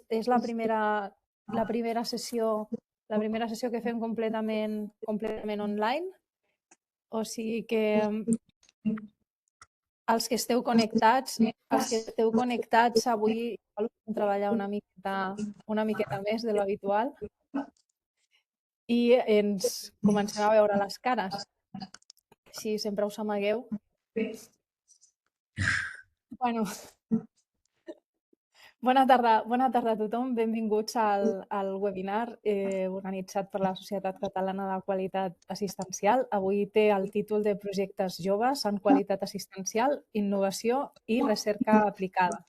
és la primera sessió que fem completament online, o sigui que els que esteu connectats avui podem treballar una miqueta més de l'habitual i ens comencem a veure les cares. Si sempre us amagueu. Bueno, bona tarda a tothom. Benvinguts al webinar organitzat per la Societat Catalana de Qualitat Assistencial. Avui té el títol de Projectes joves en qualitat assistencial, innovació i recerca aplicada.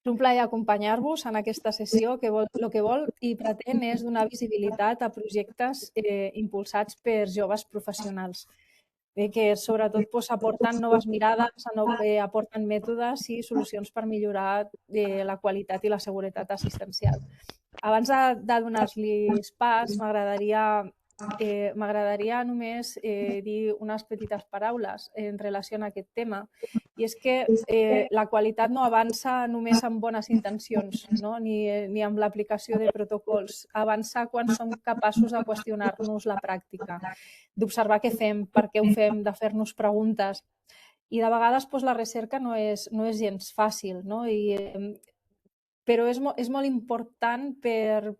És un plaer acompanyar-vos en aquesta sessió que el que vol i pretén és donar visibilitat a projectes impulsats per joves professionals, que sobretot aporten noves mirades, aporten mètodes i solucions per millorar la qualitat i la seguretat assistencial. Abans de donar-los pas, m'agradaria només dir unes petites paraules en relació a aquest tema, i és que la qualitat no avança només amb bones intencions, no? ni amb l'aplicació de protocols. Avança quan som capaços de qüestionar-nos la pràctica, d'observar què fem, per què ho fem, de fer-nos preguntes. I de vegades la recerca no és gens fàcil, no? Però és molt important per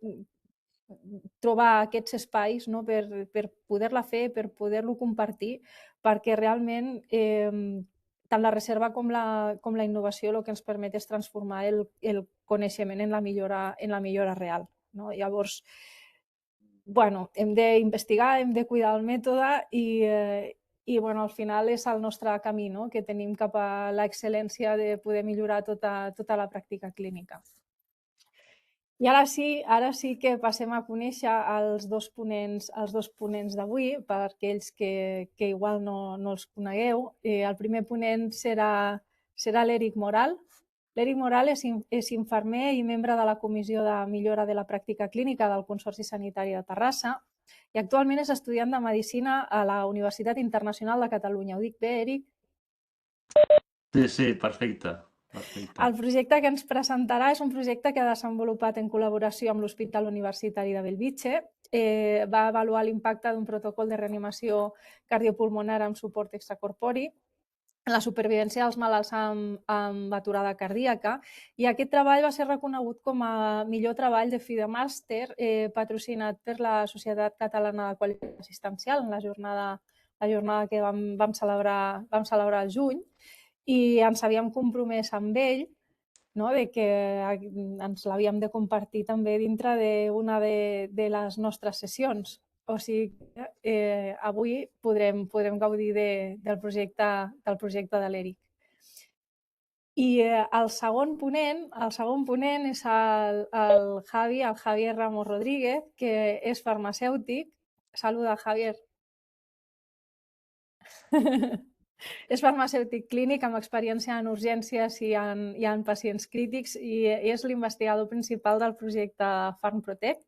trobar aquests espais, no? per poder-la fer, per poder-lo compartir, perquè realment tant la recerca com la innovació el que ens permet és transformar el coneixement en la millora real. No? Llavors, hem d'investigar, hem de cuidar el mètode i al final és el nostre camí, no? Que tenim cap a l'excel·lència de poder millorar tota la pràctica clínica. I ara sí que passem a conèixer els dos ponents d'avui, per aquells que igual no els conegueu. El primer ponent serà l'Eric Moral. L'Eric Moral és infermer i membre de la Comissió de Millora de la Pràctica Clínica del Consorci Sanitari de Terrassa i actualment és estudiant de Medicina a la Universitat Internacional de Catalunya. Ho dic bé, Eric? Sí, perfecte. El projecte que ens presentarà és un projecte que ha desenvolupat en col·laboració amb l'Hospital Universitari de Bellvitge. Va avaluar l'impacte d'un protocol de reanimació cardiopulmonar amb suport extracorpori, la supervivència dels malalts amb aturada cardíaca, i aquest treball va ser reconegut com a millor treball de fi de màster patrocinat per la Societat Catalana de Qualitat Assistencial en la jornada que vam celebrar al juny, i ens havíem compromès amb ell, no? De que ens l'havíem de compartir també dintre d'una de les nostres sessions. O sigui, avui podrem gaudir del projecte de l'Eric. I el segon ponent és el Javier Ramos Rodríguez, que és farmacèutic. Saluda, Javier. És farmacèutic clínic amb experiència en urgències i en pacients crítics i és l'investigador principal del projecte PharmProtect,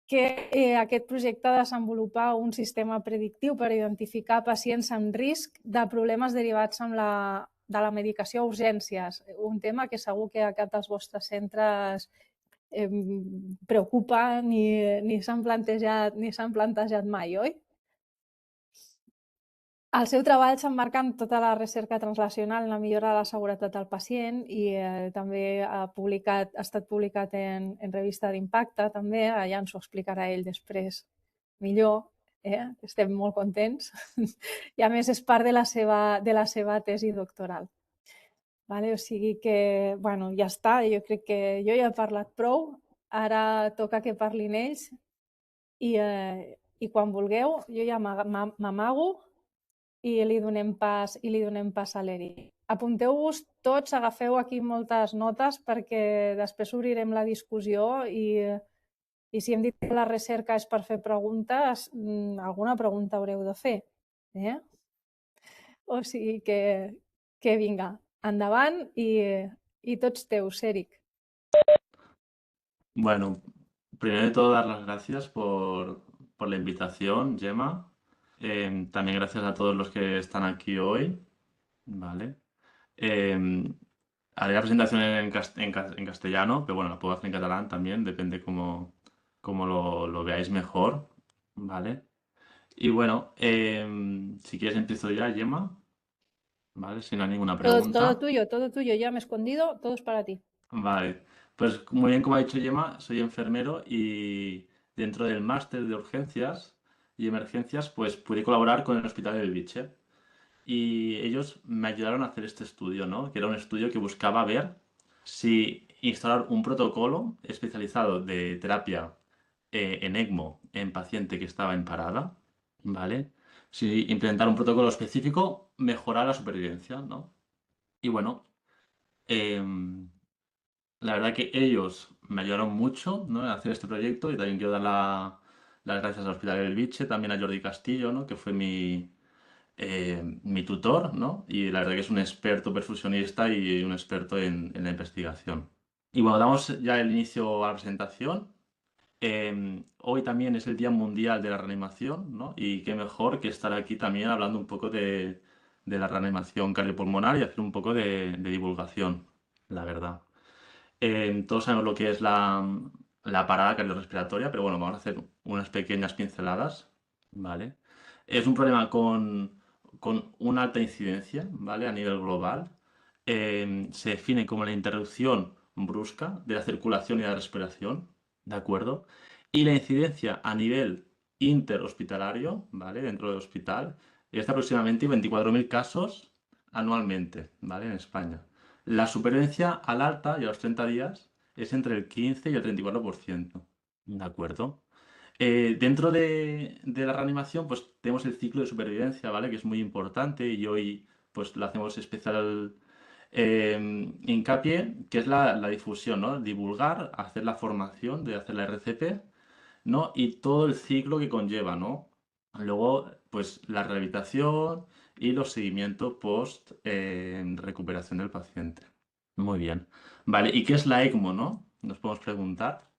que aquest projecte desenvolupa un sistema predictiu per identificar pacients en risc de problemes derivats de la medicació a urgències, un tema que segur que a cap dels vostres centres preocupa ni s'han plantejat mai, oi? El seu treball s'emmarca en tota la recerca translacional en la millora de la seguretat del pacient i també ha estat publicat en revista d'Impacte, també, ja ens ho explicarà ell després millor, estem molt contents, i a més és part de la seva tesi doctoral. O sigui que, ja està, jo crec que jo ja he parlat prou, ara toca que parlin ells i quan vulgueu jo ja m'amago i li donem pas a l'Eric. Apunteu-vos tots, agafeu aquí moltes notes perquè després obrirem la discussió i si hem dit que la recerca és per fer preguntes, alguna pregunta haureu de fer. O sigui que vinga, endavant i tots teus, Eric. Bueno, primero de todo dar las gracias por la invitación, Gemma. También gracias a todos los que están aquí hoy, ¿vale? Haré la presentación en castellano, pero bueno, la puedo hacer en catalán también, depende cómo lo veáis mejor, ¿vale? Y bueno, si quieres empiezo ya, Gemma, ¿vale? Si no hay ninguna pregunta. Todo tuyo, ya me he escondido, todo es para ti. Vale, pues muy bien como ha dicho Gemma, soy enfermero y dentro del máster de urgencias y emergencias, pues pude colaborar con el Hospital del Elviche. Y ellos me ayudaron a hacer este estudio, ¿no? Que era un estudio que buscaba ver si instalar un protocolo especializado de terapia en ECMO en paciente que estaba en parada, ¿vale? Si implementar un protocolo específico mejorara la supervivencia, ¿no? Y bueno, em, la verdad que ellos me ayudaron mucho, ¿no? A hacer este proyecto y también quiero dar las gracias al Hospital del Elviche, también a Jordi Castillo, ¿no? Que fue mi tutor, ¿no? Y la verdad que es un experto perfusionista y un experto en la investigación. Y bueno, damos ya el inicio a la presentación. Hoy también es el Día Mundial de la Reanimación, ¿no? Y qué mejor que estar aquí también hablando un poco de la reanimación cardiopulmonar y hacer un poco de divulgación, la verdad. Todos sabemos lo que es la parada cardiorrespiratoria, pero bueno, vamos a hacer unas pequeñas pinceladas, ¿vale? Es un problema con una alta incidencia, ¿vale? A nivel global. Se define como la interrupción brusca de la circulación y la respiración, ¿de acuerdo? Y la incidencia a nivel interhospitalario, ¿vale? Dentro del hospital, es de aproximadamente 24.000 casos anualmente, ¿vale? En España. La supervivencia al alta y a los 30 días es entre el 15 y el 34%. ¿De acuerdo? Dentro de la reanimación, pues tenemos el ciclo de supervivencia, ¿vale? Que es muy importante y hoy pues lo hacemos especial hincapié, que es la difusión, ¿no? Divulgar, hacer la formación de hacer la RCP, ¿no? Y todo el ciclo que conlleva, ¿no? Luego, pues la rehabilitación y los seguimientos post recuperación del paciente. Muy bien. Vale, ¿y qué es la ECMO, no? Nos podemos preguntar.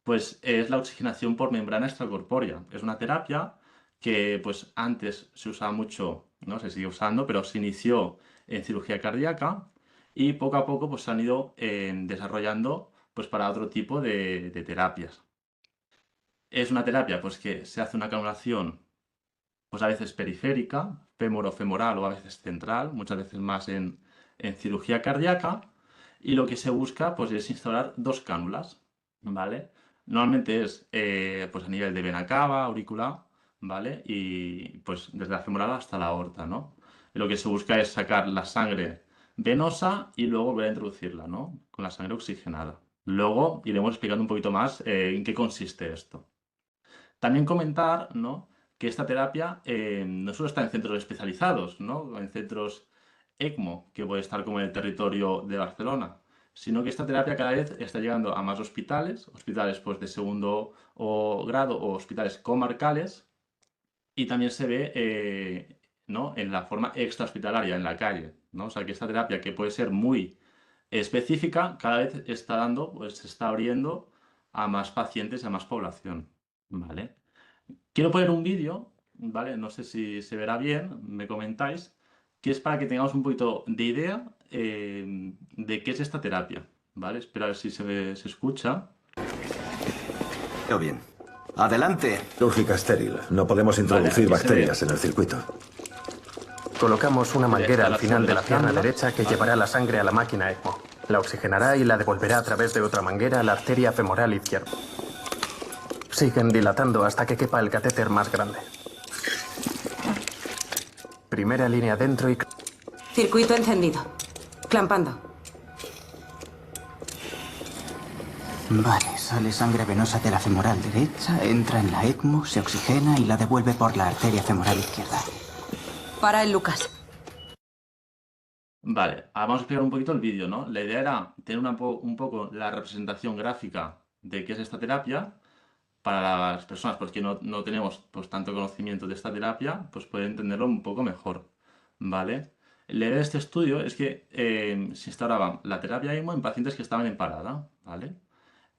Pues es la oxigenación por membrana extracorpórea. Es una terapia que pues antes se usaba mucho, no se sigue usando, pero se inició en cirugía cardíaca y poco a poco pues se han ido desarrollando pues para otro tipo de terapias. Es una terapia pues que se hace una canulación pues a veces periférica, femoro-femoral o a veces central, muchas veces más en cirugía cardíaca, y lo que se busca pues es instalar dos cánulas, ¿vale? Normalmente es pues a nivel de vena cava, aurícula, ¿vale? Y pues desde la femoral hasta la aorta, ¿no? Y lo que se busca es sacar la sangre venosa y luego volver a introducirla, ¿no? Con la sangre oxigenada. Luego iremos explicando un poquito más en qué consiste esto. También comentar, ¿no? Que esta terapia no solo está en centros especializados, ¿no? En centros ECMO, que puede estar como en el territorio de Barcelona, sino que esta terapia cada vez está llegando a más hospitales, hospitales pues, de segundo grado o hospitales comarcales, y también se ve ¿no? En la forma extrahospitalaria, en la calle, ¿no? O sea que esta terapia que puede ser muy específica, cada vez está dando, pues se está abriendo a más pacientes, a más población, ¿vale? Quiero poner un vídeo, ¿vale? No sé si se verá bien, me comentáis, que es para que tengamos un poquito de idea de qué es esta terapia, ¿vale? Espera a ver si se escucha. Veo bien. Adelante. Quirúrgica estéril. No podemos Vale, introducir aquí se ve. bacterias en el circuito. Colocamos una manguera al final de la pierna cánulas. derecha que Vale. llevará la sangre a la máquina ECMO. La oxigenará y la devolverá a través de otra manguera a la arteria femoral izquierda. Siguen dilatando hasta que quepa el catéter más grande. Primera línea dentro y... Circuito encendido. Clampando. Vale, sale sangre venosa de la femoral derecha, entra en la ECMO, se oxigena y la devuelve por la arteria femoral izquierda. Para el Lucas. Vale, ahora vamos a explicar un poquito el vídeo, ¿no? La idea era tener un poco la representación gráfica de qué es esta terapia para las personas pues, que no tenemos pues, tanto conocimiento de esta terapia, pues pueden entenderlo un poco mejor, ¿vale? La idea de este estudio es que se instauraba la terapia ECMO en pacientes que estaban en parada, ¿vale?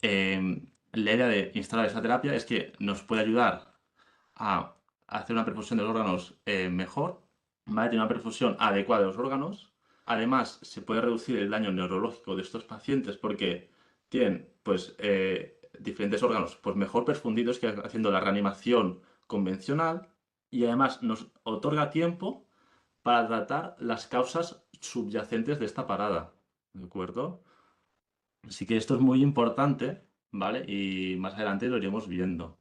La idea de instalar esta terapia es que nos puede ayudar a hacer una perfusión de los órganos mejor, ¿vale? Tener una perfusión adecuada de los órganos Además, se puede reducir el daño neurológico de estos pacientes porque tienen pues, diferentes órganos pues, mejor perfundidos que haciendo la reanimación convencional, y además nos otorga tiempo para tratar las causas subyacentes de esta parada, ¿de acuerdo? Así que esto es muy importante, ¿vale? Y más adelante lo iremos viendo.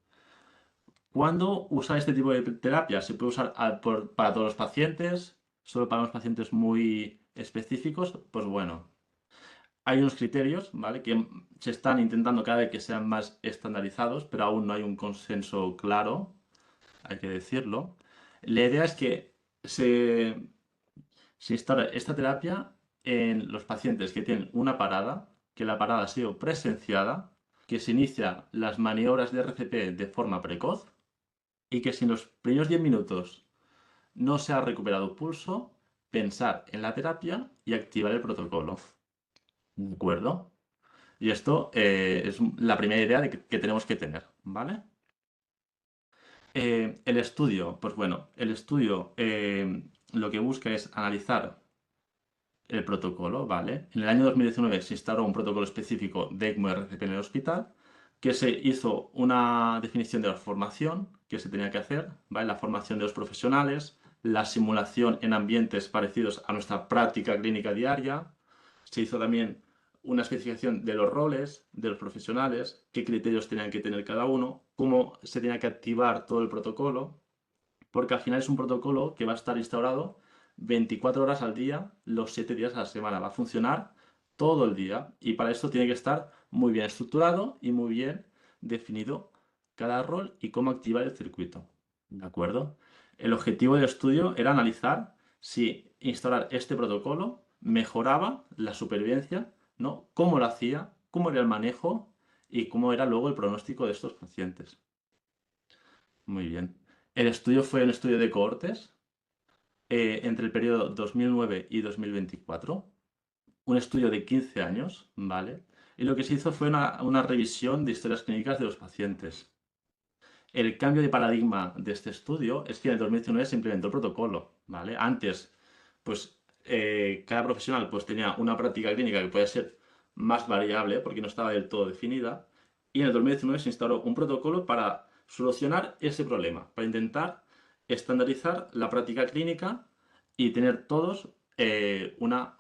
¿Cuándo usar este tipo de terapia? ¿Se puede usar para todos los pacientes? ¿Solo para unos pacientes muy específicos? Pues bueno, hay unos criterios, ¿vale? Que se están intentando cada vez que sean más estandarizados, pero aún no hay un consenso claro, hay que decirlo. La idea es que se instala esta terapia en los pacientes que tienen una parada, que la parada ha sido presenciada, que se inician las maniobras de RCP de forma precoz y que si en los primeros 10 minutos no se ha recuperado pulso, pensar en la terapia y activar el protocolo. ¿De acuerdo? Y esto es la primera idea que tenemos que tener, ¿vale? El estudio, pues bueno, el estudio lo que busca es analizar el protocolo, ¿vale? En el año 2019 se instauró un protocolo específico de ECMO RCP en el hospital, que se hizo una definición de la formación que se tenía que hacer, ¿vale? La formación de los profesionales, la simulación en ambientes parecidos a nuestra práctica clínica diaria. Se hizo también una especificación de los roles de los profesionales, qué criterios tenían que tener cada uno, cómo se tenía que activar todo el protocolo, porque al final es un protocolo que va a estar instaurado 24 horas al día, los 7 días a la semana. Va a funcionar todo el día y para esto tiene que estar muy bien estructurado y muy bien definido cada rol y cómo activar el circuito. ¿De acuerdo? El objetivo del estudio era analizar si instaurar este protocolo mejoraba la supervivencia, ¿no? Cómo lo hacía, cómo era el manejo y cómo era luego el pronóstico de estos pacientes. Muy bien. El estudio fue un estudio de cohortes entre el periodo 2009 y 2024, un estudio de 15 años, ¿vale? Y lo que se hizo fue una revisión de historias clínicas de los pacientes. El cambio de paradigma de este estudio es que en el 2019 se implementó el protocolo, ¿vale? Antes, pues, cada profesional pues, tenía una práctica clínica que podía ser más variable porque no estaba del todo definida, y en el 2019 se instauró un protocolo para solucionar ese problema, para intentar estandarizar la práctica clínica y tener todos una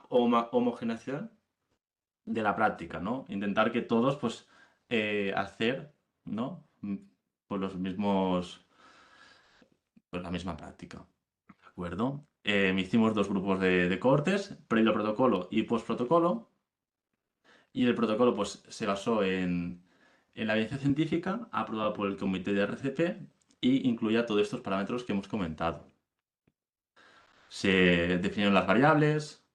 homogeneización de la práctica, ¿no? Intentar que todos, pues, hacer, ¿no? Pues los mismos, pues la misma práctica, ¿de acuerdo? Hicimos dos grupos de cohortes, previo protocolo y post protocolo, y el protocolo, pues, se basó en la evidencia científica aprobada por el comité de RCP y incluía todos estos parámetros que hemos comentado. Se definieron las variables,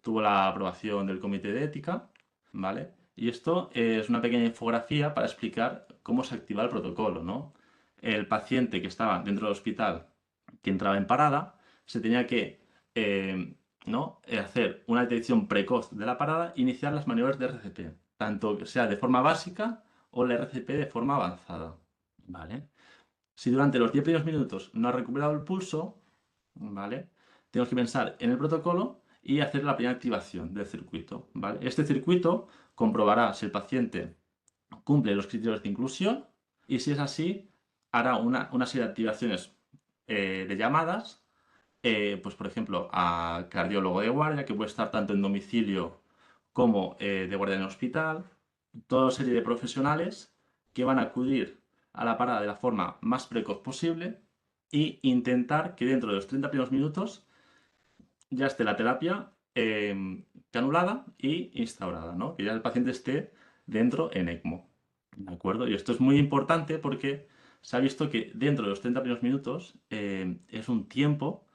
tuvo la aprobación del comité de ética, ¿vale? Y esto es una pequeña infografía para explicar cómo se activa el protocolo, ¿no? El paciente que estaba dentro del hospital, que entraba en parada, se tenía que hacer una detección precoz de la parada e iniciar las maniobras de RCP, tanto que sea de forma básica o la RCP de forma avanzada, ¿vale? Si durante los 10 primeros minutos no ha recuperado el pulso, ¿vale? Tenemos que pensar en el protocolo y hacer la primera activación del circuito, ¿vale? Este circuito comprobará si el paciente cumple los criterios de inclusión y si es así, hará una serie de activaciones de llamadas, pues por ejemplo, a cardiólogo de guardia, que puede estar tanto en domicilio como de guardia en el hospital, toda serie de profesionales que van a acudir a la parada de la forma más precoz posible e intentar que dentro de los 30 primeros minutos ya esté la terapia anulada y instaurada, ¿no? Que ya el paciente esté dentro en ECMO, ¿de acuerdo? Y esto es muy importante porque se ha visto que dentro de los 30 primeros minutos es un tiempo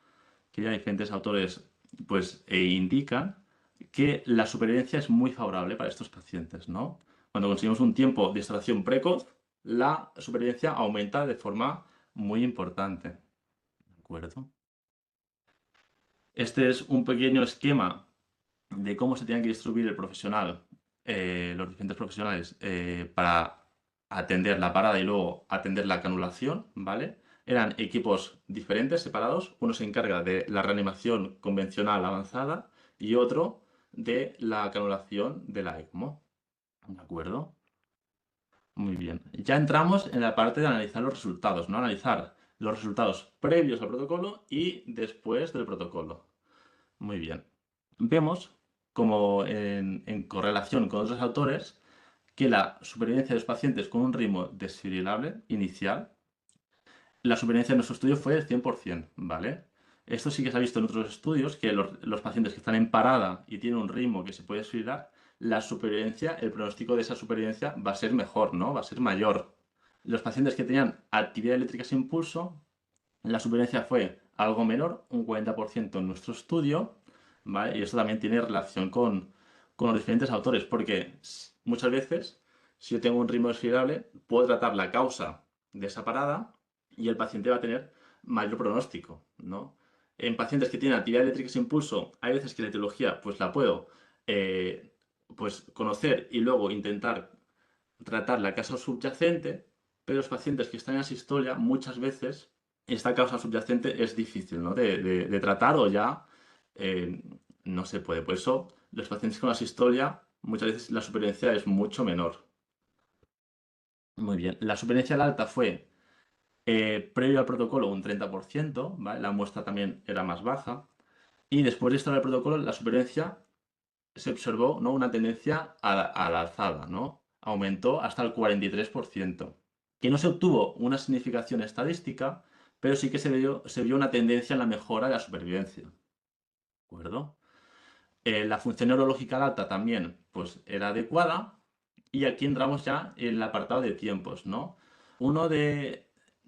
que ya diferentes autores pues indican que la supervivencia es muy favorable para estos pacientes, ¿no? Cuando conseguimos un tiempo de instalación precoz, la supervivencia aumenta de forma muy importante, ¿de acuerdo? Este es un pequeño esquema de cómo se tiene que distribuir el profesional, los diferentes profesionales, para atender la parada y luego atender la canulación, ¿vale? Eran equipos diferentes, separados. Uno se encarga de la reanimación convencional avanzada y otro de la canulación de la ECMO. ¿De acuerdo? Muy bien. Ya entramos en la parte de analizar los resultados, ¿no? Analizar los resultados previos al protocolo y después del protocolo. Muy bien. Vemos, como en correlación con otros autores, que la supervivencia de los pacientes con un ritmo desfibrilable inicial, la supervivencia en nuestro estudio fue del 100%, ¿vale? Esto sí que se ha visto en otros estudios, que los pacientes que están en parada y tienen un ritmo que se puede desfibrilar, la supervivencia, el pronóstico de esa supervivencia va a ser mejor, ¿no? Va a ser mayor. Los pacientes que tenían actividad eléctrica sin pulso, la supervivencia fue algo menor, un 40% en nuestro estudio, ¿vale? Y esto también tiene relación con los diferentes autores, porque muchas veces, si yo tengo un ritmo desfibrable, puedo tratar la causa de esa parada y el paciente va a tener mayor pronóstico, ¿no? En pacientes que tienen actividad eléctrica sin pulso, hay veces que la etiología pues la puedo pues, conocer y luego intentar tratar la causa subyacente, pero los pacientes que están en asistolia, muchas veces esta causa subyacente es difícil, ¿no? de tratar o ya no se puede. Por eso, los pacientes con asistolia, muchas veces la supervivencia es mucho menor. Muy bien. La supervivencia al alta fue previo al protocolo un 30%, ¿vale? La muestra también era más baja. Y después de instalar el protocolo, la supervivencia se observó, ¿no? Una tendencia a la alzada, ¿no? Aumentó hasta el 43%. Que no se obtuvo una significación estadística, pero sí que se vio una tendencia en la mejora de la supervivencia. ¿De acuerdo? La función neurológica al alta también pues, era adecuada. Y aquí entramos ya en el apartado de tiempos, ¿no? Uno de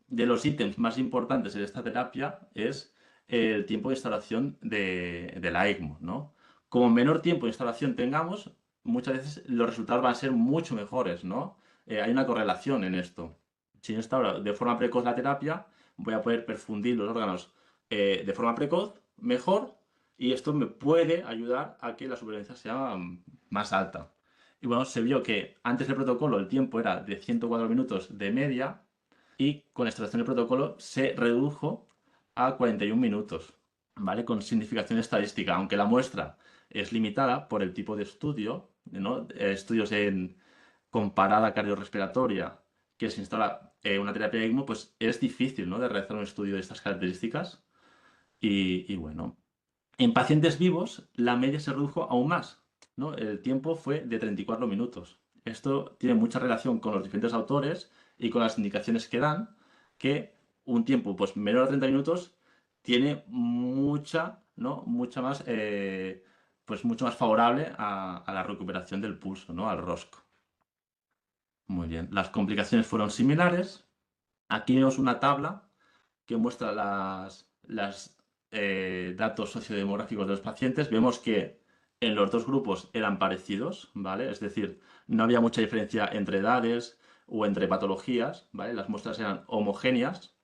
los ítems más importantes en esta terapia es el tiempo de instalación de la ECMO, ¿no? Como menor tiempo de instalación tengamos, muchas veces los resultados van a ser mucho mejores, ¿no? Hay una correlación en esto. Si yo instauro de forma precoz la terapia, voy a poder perfundir los órganos de forma precoz, mejor, y esto me puede ayudar a que la supervivencia sea más alta. Y bueno, se vio que antes del protocolo el tiempo era de 104 minutos de media y con la instalación del protocolo se redujo a 41 minutos, ¿vale? Con significación estadística, aunque la muestra es limitada por el tipo de estudio, ¿no? Estudios con parada cardiorrespiratoria que se instala una terapia de ECMO, pues es difícil, ¿no? De realizar un estudio de estas características. Y bueno, en pacientes vivos la media se redujo aún más, ¿no? El tiempo fue de 34 minutos. Esto tiene mucha relación con los diferentes autores y con las indicaciones que dan, que un tiempo pues, menor a 30 minutos tiene mucha, ¿no? Mucha más, pues mucho más favorable a la recuperación del pulso, ¿no? Al ROSC. Muy bien. Las complicaciones fueron similares. Aquí vemos una tabla que muestra las datos sociodemográficos de los pacientes. Vemos que en los dos grupos eran parecidos, ¿vale? Es decir, no había mucha diferencia entre edades o entre patologías, ¿vale? Las muestras eran homogéneas.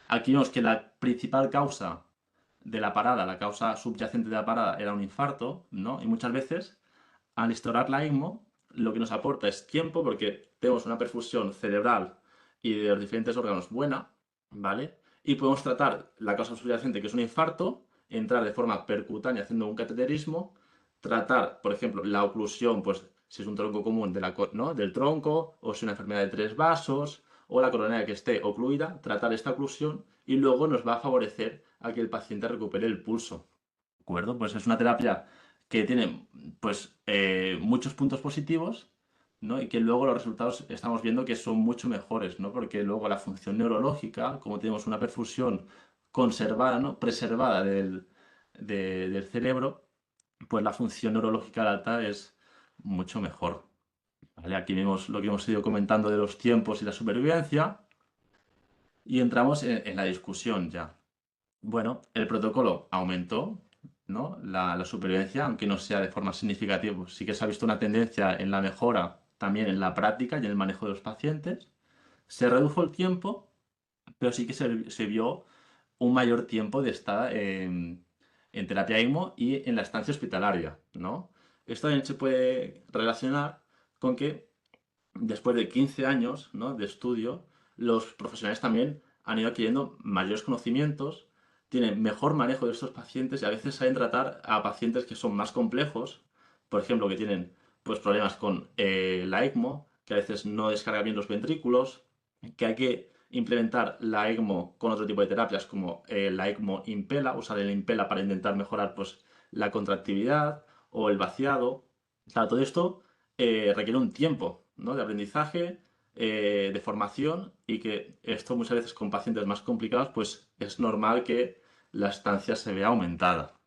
Aquí vemos que la principal causa de la parada, la causa subyacente de la parada, era un infarto, ¿no? Y muchas veces, al instaurar la ECMO, lo que nos aporta es tiempo porque tenemos una perfusión cerebral y de los diferentes órganos buena, ¿vale? Y podemos tratar la causa subyacente, que es un infarto, entrar de forma percutánea haciendo un cateterismo, tratar, por ejemplo, la oclusión, pues si es un tronco común ¿no? del tronco, o si es una enfermedad de 3 vasos, o la coronaria que esté ocluida, tratar esta oclusión y luego nos va a favorecer a que el paciente recupere el pulso. ¿De acuerdo? Pues es una terapia que tiene pues, muchos puntos positivos, ¿no? Y que luego los resultados estamos viendo que son mucho mejores, ¿no? Porque luego la función neurológica, como tenemos una perfusión conservada, ¿no? Preservada del cerebro, pues la función neurológica al alta es mucho mejor. ¿Vale? Aquí vemos lo que hemos ido comentando de los tiempos y la supervivencia y entramos en la discusión ya. Bueno, el protocolo aumentó, ¿no? La supervivencia, aunque no sea de forma significativa, pues sí que se ha visto una tendencia en la mejora también en la práctica y en el manejo de los pacientes. Se redujo el tiempo, pero sí que se vio un mayor tiempo de estada en terapia ECMO y en la estancia hospitalaria, ¿no? Esto también se puede relacionar con que después de 15 años, ¿no? de estudio, los profesionales también han ido adquiriendo mayores conocimientos, tienen mejor manejo de estos pacientes y a veces saben tratar a pacientes que son más complejos, por ejemplo, que tienen pues, problemas con la ECMO, que a veces no descarga bien los ventrículos, que hay que implementar la ECMO con otro tipo de terapias como la ECMO Impela, usar el Impela para intentar mejorar pues, la contractividad o el vaciado. Claro, todo esto requiere un tiempo, ¿no? De aprendizaje, de formación y que esto muchas veces con pacientes más complicados pues es normal que la estancia se vea aumentada.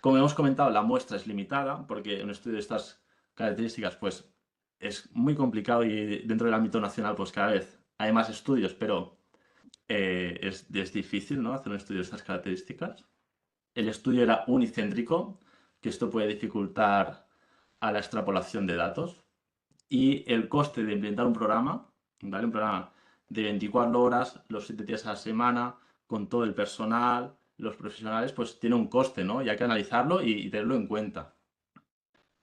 Como hemos comentado, la muestra es limitada porque un estudio de estas características pues es muy complicado y dentro del ámbito nacional pues cada vez hay más estudios, pero es difícil, ¿no? Hacer un estudio de estas características. El estudio era unicéntrico, que esto puede dificultar a la extrapolación de datos. Y el coste de implementar un programa, ¿vale? Un programa de 24 horas, los 7 días a la semana, con todo el personal, los profesionales, pues tiene un coste, ¿no? Y hay que analizarlo y tenerlo en cuenta.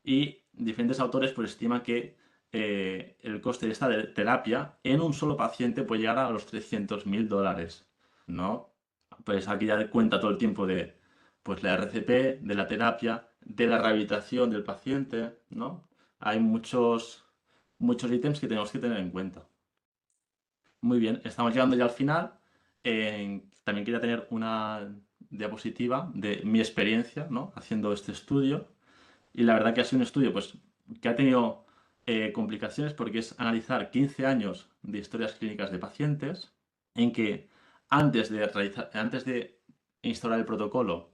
Y diferentes autores pues estiman que el coste de esta terapia en un solo paciente puede llegar a los $300.000, ¿no? Pues aquí ya cuenta todo el tiempo de pues, la RCP, de la terapia, de la rehabilitación del paciente, ¿no? Hay muchos ítems que tenemos que tener en cuenta. Muy bien, estamos llegando ya al final. También quería tener una diapositiva de mi experiencia, ¿no? Haciendo este estudio. Y la verdad que ha sido un estudio pues, que ha tenido complicaciones porque es analizar 15 años de historias clínicas de pacientes en que antes de instaurar el protocolo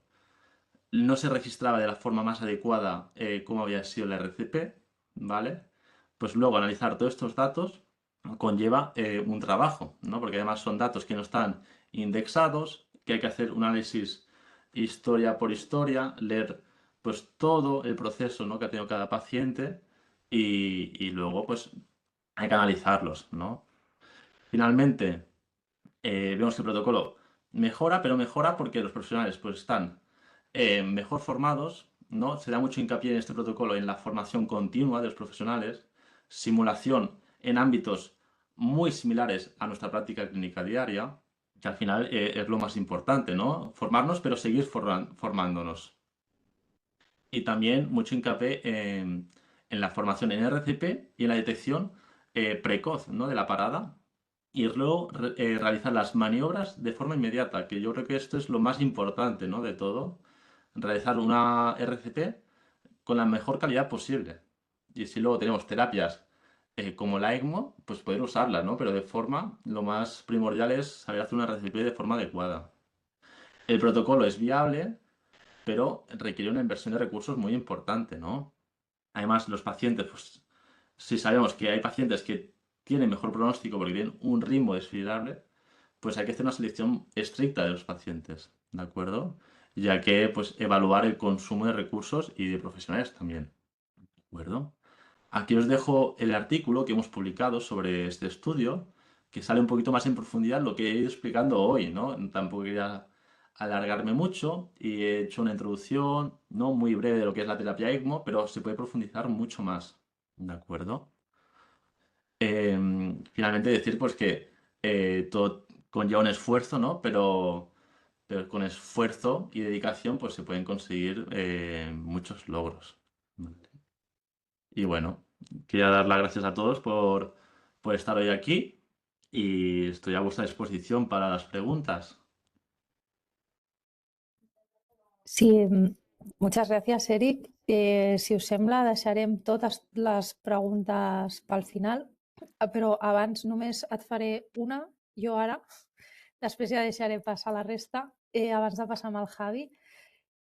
no se registraba de la forma más adecuada cómo había sido la RCP, ¿vale? Pues luego analizar todos estos datos conlleva un trabajo, ¿no? Porque además son datos que no están indexados, que hay que hacer un análisis historia por historia, leer pues todo el proceso, ¿no? Que ha tenido cada paciente y luego pues hay que analizarlos, ¿no? Finalmente, vemos que el protocolo mejora, pero mejora porque los profesionales pues están mejor formados, ¿no? Se da mucho hincapié en este protocolo en la formación continua de los profesionales, simulación en ámbitos muy similares a nuestra práctica clínica diaria, que al final es lo más importante, ¿no? Formarnos, pero seguir formándonos. Y también mucho hincapié en la formación en RCP y en la detección precoz, ¿no? De la parada y luego realizar las maniobras de forma inmediata, que yo creo que esto es lo más importante, ¿no? De todo, realizar una RCP con la mejor calidad posible. Y si luego tenemos terapias como la ECMO, pues poder usarla, ¿no? Pero de forma, lo más primordial es saber hacer una RCP de forma adecuada. El protocolo es viable, pero requiere una inversión de recursos muy importante, ¿no? Además, los pacientes, pues, si sabemos que hay pacientes que tienen mejor pronóstico porque tienen un ritmo desfibrable, pues hay que hacer una selección estricta de los pacientes, ¿de acuerdo? Ya que, pues, evaluar el consumo de recursos y de profesionales también, ¿de acuerdo? Aquí os dejo el artículo que hemos publicado sobre este estudio, que sale un poquito más en profundidad lo que he ido explicando hoy, ¿no? Tampoco quería alargarme mucho y he hecho una introducción, ¿no? Muy breve de lo que es la terapia ECMO, pero se puede profundizar mucho más, ¿de acuerdo? Finalmente decir pues que todo conlleva un esfuerzo, ¿no? Pero con esfuerzo y dedicación pues se pueden conseguir muchos logros. ¿Vale? Y bueno, quería dar las gracias a todos por estar hoy aquí y estoy a vuestra disposición para las preguntas. Sí, muchas gràcies, Eric. Si us sembla, deixarem totes les preguntes pel final, però abans només et faré una, jo ara, després ja deixaré passar la resta, abans de passar amb el Javi,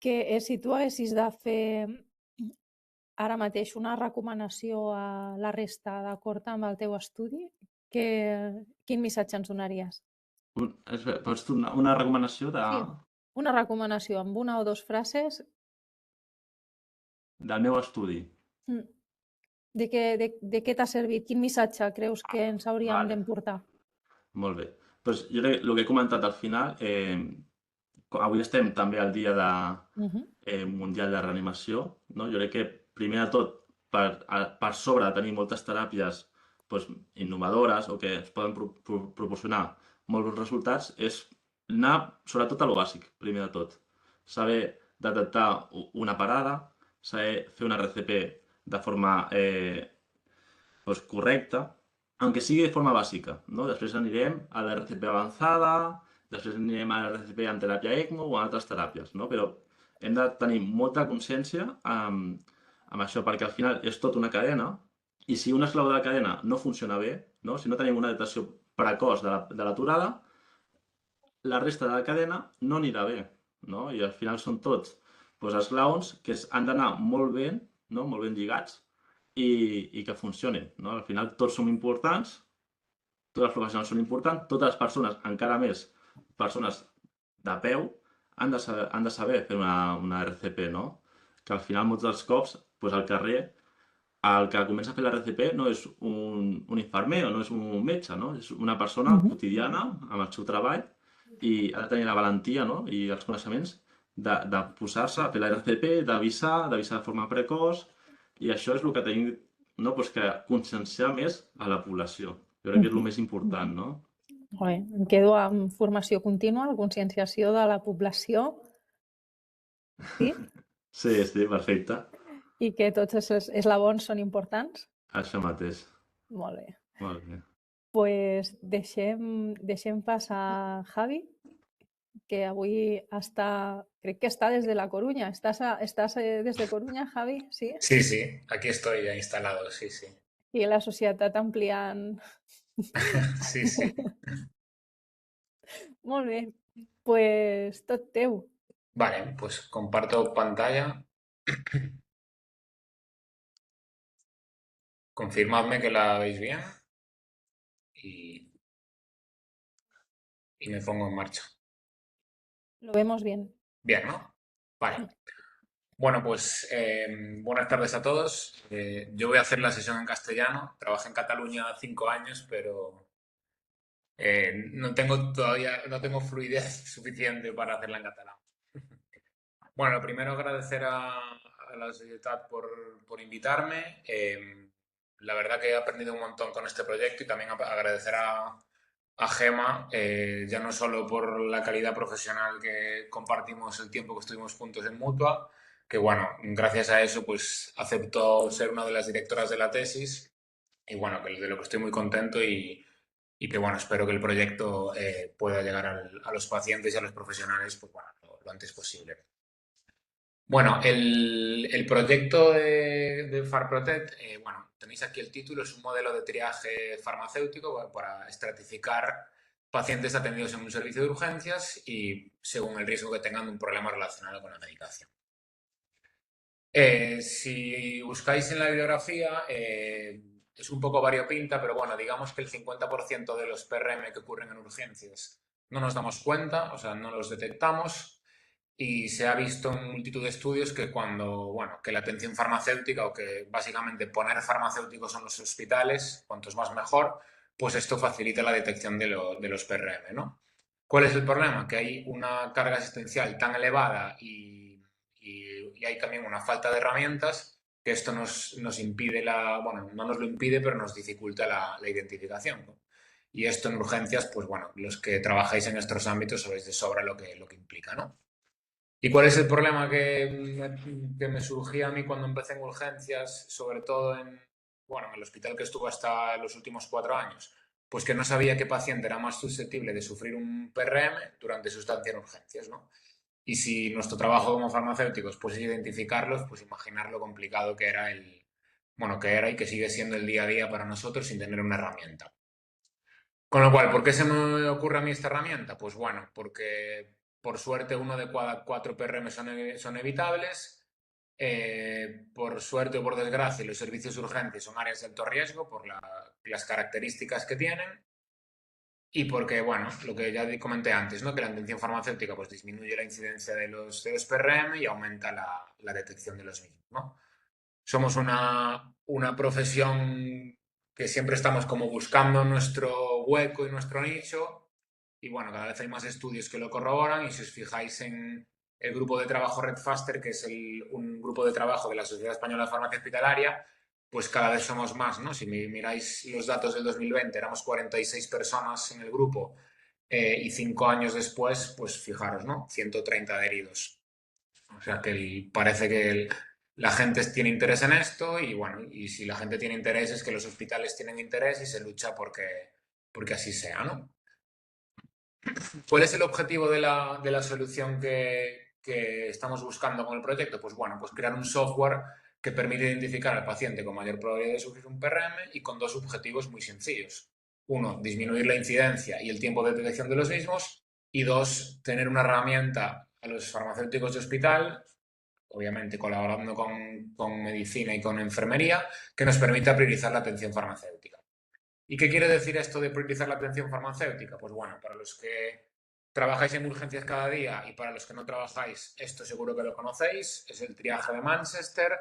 que és si tu haguessis de fer ara mateix una recomanació a la resta d'acord amb el teu estudi, quin missatge ens donaries? Pots tornar una recomanació Sí, una recomanació amb una o dues frases del meu estudi. de què t'ha servit, quin missatge creus que ens hauríem Vale. d'emportar? Molt bé. Pues jo crec que el que he comentat al final, avui estem també al dia mundial de reanimació, no? Jo crec que primer de tot, per sobre de tenir moltes teràpies pues, innovadores o que es poden proporcionar molt bons resultats és anar sobretot a lo bàsic, primer de tot. Saber detectar una parada, saber fer una RCP de forma pues, correcta, aunque sigui de forma bàsica, no? Després anirem a la RCP avançada, després anirem a la RCP en teràpia ECMO o en altres teràpies, no? Però hem de tenir molta consciència amb això, perquè al final és tota una cadena, i si un esclau de la cadena no funciona bé, no? Si no tenim una detecció precoç de l'aturada, la resta de la cadena no anirà bé, no? I al final són tots doncs, esglaons que han d'anar molt ben, no? Molt ben lligats i que funcionin, no? Al final tots som importants, tots els professionals són importants, totes les persones, encara més persones de peu, han de saber fer una RCP, no? Que al final molts dels cops doncs, al carrer el que comença a fer la RCP no és un infermer o no és un metge, no? És una persona quotidiana amb el seu treball i ha de tenir la valentia, no? I els coneixements de posar-se a fer la RCP, d'avisar de forma precoç, i això és el que tenim, no? Pues que conscienciar més a la població. Jo crec que és el més important, no? Bé, em quedo amb formació contínua, la conscienciació de la població, sí? Sí, perfecte. I que tots els eslabons són importants. Això mateix. Molt bé. Molt bé. Pues deixem passar Javi, que avui crec que està des de la Coruña. ¿Estás desde Coruña, Javi? Sí. Sí, aquí estoy ya instalado, sí. I la societat ampliant. Sí. Molt bé, pues tot teu. Vale, pues comparto pantalla. Confirmadme que la veis bien y me pongo en marcha. Lo vemos bien. Bien, ¿no? Vale. Bueno, pues buenas tardes a todos. Yo voy a hacer la sesión en castellano. Trabajé en Cataluña 5 años, pero no tengo fluidez suficiente para hacerla en catalán. Bueno, lo primero agradecer a la sociedad por invitarme. La verdad que he aprendido un montón con este proyecto y también agradecer a Gema, ya no solo por la calidad profesional que compartimos el tiempo que estuvimos juntos en Mutua, que bueno, gracias a eso pues aceptó ser una de las directoras de la tesis y bueno, que de lo que estoy muy contento y que bueno, espero que el proyecto pueda llegar a los pacientes y a los profesionales pues bueno, lo antes posible. Bueno, el proyecto de FarProtect, bueno, tenéis aquí el título, es un modelo de triaje farmacéutico para estratificar pacientes atendidos en un servicio de urgencias y según el riesgo que tengan de un problema relacionado con la medicación. Si buscáis en la bibliografía, es un poco variopinta, pero bueno, digamos que el 50% de los PRM que ocurren en urgencias no nos damos cuenta, o sea, no los detectamos. Y se ha visto en multitud de estudios que que la atención farmacéutica o que básicamente poner farmacéuticos en los hospitales, cuantos más mejor, pues esto facilita la detección de los PRM, ¿no? ¿Cuál es el problema? Que hay una carga asistencial tan elevada y hay también una falta de herramientas que esto nos impide no nos lo impide, pero nos dificulta la identificación, ¿no? Y esto en urgencias, pues bueno, los que trabajáis en estos ámbitos sabéis de sobra lo que implica, ¿no? ¿Y cuál es el problema que me surgía a mí cuando empecé en urgencias, sobre todo en el hospital que estuve hasta los últimos 4 años? Pues que no sabía qué paciente era más susceptible de sufrir un PRM durante su estancia en urgencias, ¿no? Y si nuestro trabajo como farmacéuticos pues es identificarlos, pues imaginar lo complicado que era que era y que sigue siendo el día a día para nosotros sin tener una herramienta. Con lo cual, ¿por qué se me ocurre a mí esta herramienta? Pues bueno, porque por suerte, 1 de cada 4 PRM son evitables. Por suerte o por desgracia, los servicios urgentes son áreas de alto riesgo por las características que tienen. Y porque, bueno, lo que ya comenté antes, ¿no? Que la atención farmacéutica pues, disminuye la incidencia de los PRM y aumenta la detección de los mismos, ¿no? Somos una profesión que siempre estamos como buscando nuestro hueco y nuestro nicho. Y bueno, cada vez hay más estudios que lo corroboran y si os fijáis en el grupo de trabajo Red Faster, que es un grupo de trabajo de la Sociedad Española de Farmacia Hospitalaria, pues cada vez somos más, ¿no? Si miráis los datos del 2020, éramos 46 personas en el grupo y 5 años después, pues fijaros, ¿no? 130 de heridos. O sea que parece que la gente tiene interés en esto y bueno, y si la gente tiene interés es que los hospitales tienen interés y se lucha porque así sea, ¿no? ¿Cuál es el objetivo de la solución que estamos buscando con el proyecto? Pues bueno, pues crear un software que permite identificar al paciente con mayor probabilidad de sufrir un PRM y con 2 objetivos muy sencillos. 1, disminuir la incidencia y el tiempo de detección de los mismos. Y 2, tener una herramienta a los farmacéuticos de hospital, obviamente colaborando con medicina y con enfermería, que nos permita priorizar la atención farmacéutica. ¿Y qué quiere decir esto de priorizar la atención farmacéutica? Pues bueno, para los que trabajáis en urgencias cada día y para los que no trabajáis, esto seguro que lo conocéis, es el triaje de Manchester.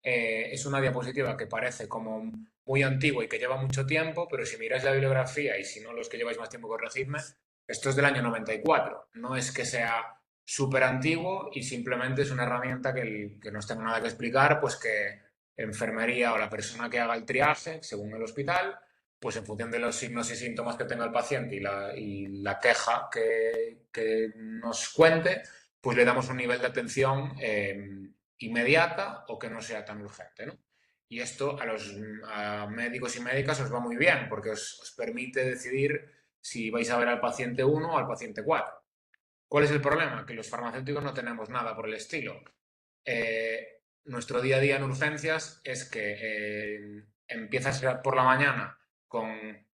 Es una diapositiva que parece como muy antigua y que lleva mucho tiempo, pero si miráis la bibliografía y si no los que lleváis más tiempo corregidme, esto es del año 94. No es que sea súper antiguo y simplemente es una herramienta que no os tengo nada que explicar, pues que enfermería o la persona que haga el triaje, según el hospital, pues en función de los signos y síntomas que tenga el paciente y la queja que nos cuente, pues le damos un nivel de atención inmediata o que no sea tan urgente, ¿no? Y esto a médicos y médicas os va muy bien porque os permite decidir si vais a ver al paciente 1 o al paciente 4. ¿Cuál es el problema? Que los farmacéuticos no tenemos nada por el estilo. Nuestro día a día en urgencias es que empiezas por la mañana con,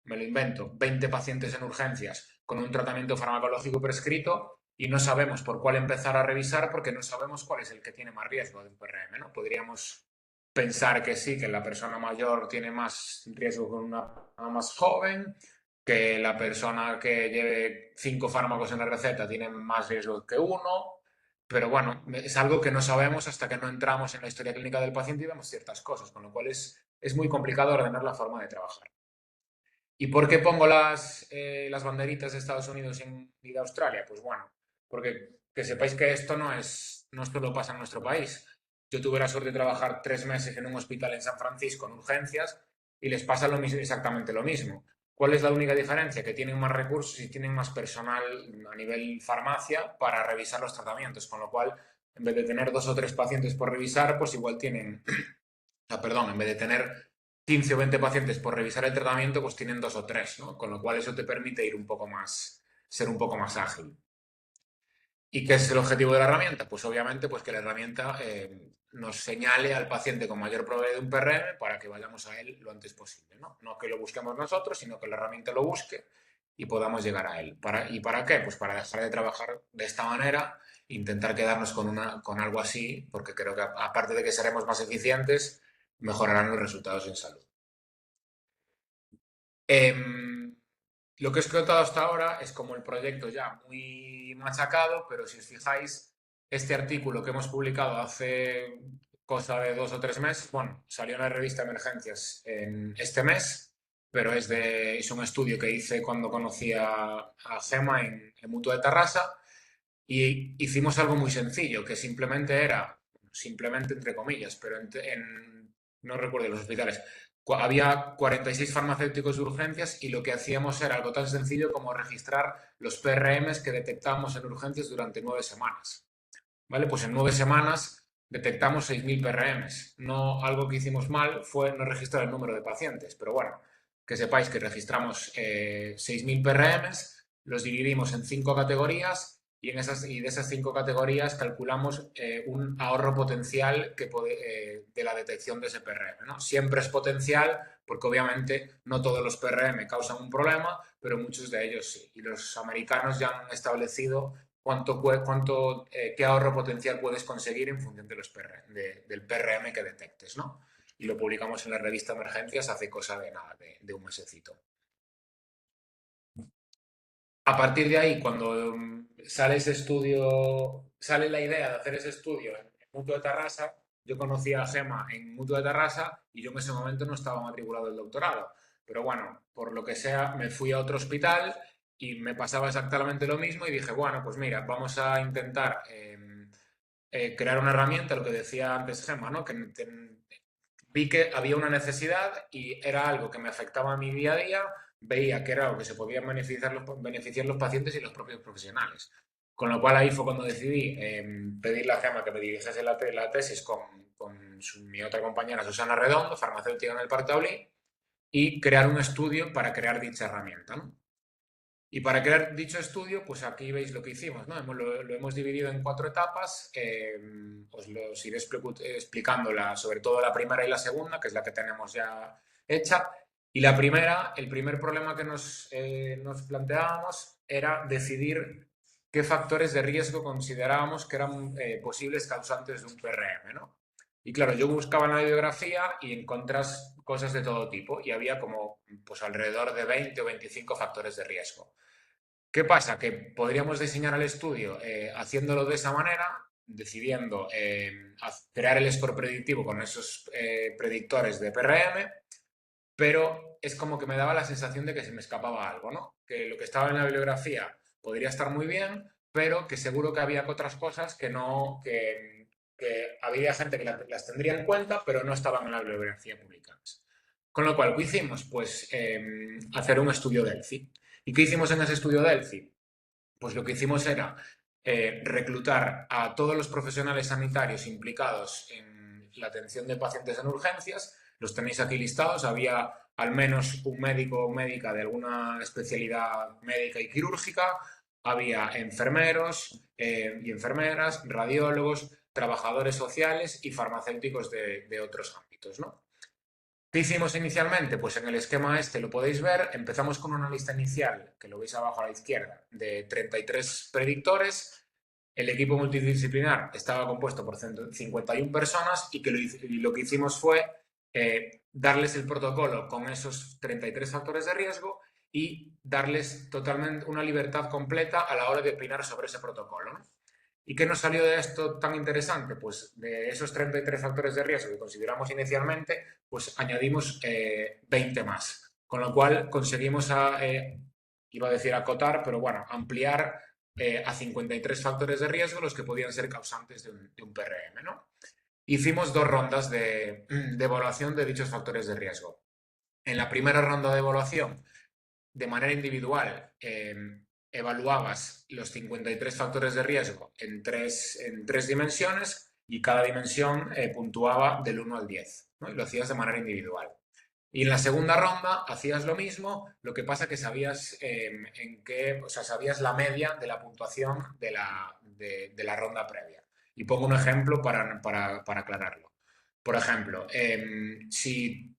me lo invento, 20 pacientes en urgencias con un tratamiento farmacológico prescrito y no sabemos por cuál empezar a revisar porque no sabemos cuál es el que tiene más riesgo de un PRM, ¿no? Podríamos pensar que sí, que la persona mayor tiene más riesgo que una más joven, que la persona que lleve 5 fármacos en la receta tiene más riesgo que uno, pero bueno, es algo que no sabemos hasta que no entramos en la historia clínica del paciente y vemos ciertas cosas, con lo cual es muy complicado ordenar la forma de trabajar. ¿Y por qué pongo las banderitas de Estados Unidos y de Australia? Pues bueno, porque que sepáis que esto no solo pasa en nuestro país. Yo tuve la suerte de trabajar 3 meses en un hospital en San Francisco en urgencias y les pasa exactamente lo mismo. ¿Cuál es la única diferencia? Que tienen más recursos y tienen más personal a nivel farmacia para revisar los tratamientos, con lo cual, en vez de tener 2 o 3 pacientes por revisar, pues igual tienen, en vez de tener 15 o 20 pacientes por revisar el tratamiento, pues tienen 2 o 3, ¿no? Con lo cual eso te permite ser un poco más ágil. ¿Y qué es el objetivo de la herramienta? Pues obviamente pues que la herramienta nos señale al paciente con mayor probabilidad de un PRM para que vayamos a él lo antes posible, ¿no? No que lo busquemos nosotros, sino que la herramienta lo busque y podamos llegar a él. ¿Y para qué? Pues para dejar de trabajar de esta manera, intentar quedarnos con algo así, porque creo que aparte de que seremos más eficientes, mejorarán los resultados en salud. Lo que os he contado hasta ahora es como el proyecto ya muy machacado, pero si os fijáis, este artículo que hemos publicado hace cosa de 2 o 3 meses, bueno, salió en la revista Emergencias en este mes, pero es un estudio que hice cuando conocí a Gemma en Mutua de Tarrasa y hicimos algo muy sencillo, que simplemente entre comillas, pero no recuerdo los hospitales, había 46 farmacéuticos de urgencias y lo que hacíamos era algo tan sencillo como registrar los PRMs que detectamos en urgencias durante 9 semanas. ¿Vale? Pues en 9 semanas detectamos 6.000 PRMs. No, algo que hicimos mal fue no registrar el número de pacientes, pero bueno, que sepáis que registramos 6.000 PRMs, los dividimos en 5 categorías y de esas 5 categorías calculamos un ahorro potencial de la detección de ese PRM, ¿no? Siempre es potencial porque obviamente no todos los PRM causan un problema, pero muchos de ellos sí. Y los americanos ya han establecido qué ahorro potencial puedes conseguir en función de del PRM que detectes, ¿no? Y lo publicamos en la revista Emergencias hace cosa de nada, de un mesecito. A partir de ahí, cuando sale la idea de hacer ese estudio en Mutua de Tarrasa, yo conocí a Gemma en Mutua de Tarrasa y yo en ese momento no estaba matriculado del doctorado. Pero bueno, por lo que sea, me fui a otro hospital y me pasaba exactamente lo mismo y dije, bueno, pues mira, vamos a intentar crear una herramienta, lo que decía antes Gemma, ¿no? Que vi que había una necesidad y era algo que me afectaba a mi día a día, veía que era algo que se podían beneficiar los pacientes y los propios profesionales. Con lo cual ahí fue cuando decidí pedirle a Gemma que me dirigiese la tesis con mi otra compañera Susana Redondo, farmacéutica en el Partaulí, y crear un estudio para crear dicha herramienta, ¿no? Y para crear dicho estudio, pues aquí veis lo que hicimos, ¿no? Lo hemos dividido en 4 etapas, os los iré explicando sobre todo la primera y la segunda, que es la que tenemos ya hecha. Y la primera, el primer problema que nos planteábamos era decidir qué factores de riesgo considerábamos que eran posibles causantes de un PRM, ¿no? Y claro, yo buscaba en la bibliografía y encontras cosas de todo tipo y había como pues alrededor de 20 o 25 factores de riesgo. ¿Qué pasa? Que podríamos diseñar el estudio haciéndolo de esa manera, decidiendo crear el score predictivo con esos predictores de PRM, pero es como que me daba la sensación de que se me escapaba algo, ¿no? Que lo que estaba en la bibliografía podría estar muy bien, pero que seguro que había otras cosas que había gente que las tendría en cuenta, pero no estaban en la bibliografía publicadas. Con lo cual, ¿qué hicimos? Pues hacer un estudio Delphi. ¿Y qué hicimos en ese estudio Delphi? Pues lo que hicimos era reclutar a todos los profesionales sanitarios implicados en la atención de pacientes en urgencias. Los tenéis aquí listados. Había al menos un médico o médica de alguna especialidad médica y quirúrgica. Había enfermeros y enfermeras, radiólogos, trabajadores sociales y farmacéuticos de otros ámbitos, ¿no? ¿Qué hicimos inicialmente? Pues en el esquema este lo podéis ver. Empezamos con una lista inicial, que lo veis abajo a la izquierda, de 33 predictores. El equipo multidisciplinar estaba compuesto por 51 personas y lo que hicimos fue darles el protocolo con esos 33 factores de riesgo y darles totalmente una libertad completa a la hora de opinar sobre ese protocolo, ¿no? ¿Y qué nos salió de esto tan interesante? Pues de esos 33 factores de riesgo que consideramos inicialmente, pues añadimos 20 más. Con lo cual conseguimos, iba a decir acotar, pero bueno, ampliar a 53 factores de riesgo los que podían ser causantes de un PRM, ¿no? Hicimos 2 rondas de evaluación de dichos factores de riesgo. En la primera ronda de evaluación, de manera individual, evaluabas los 53 factores de riesgo en tres dimensiones y cada dimensión puntuaba del 1 al 10, ¿no? Y lo hacías de manera individual. Y en la segunda ronda hacías lo mismo, lo que pasa que sabías sabías la media de la puntuación de la ronda previa. Y pongo un ejemplo para aclararlo. Por ejemplo, si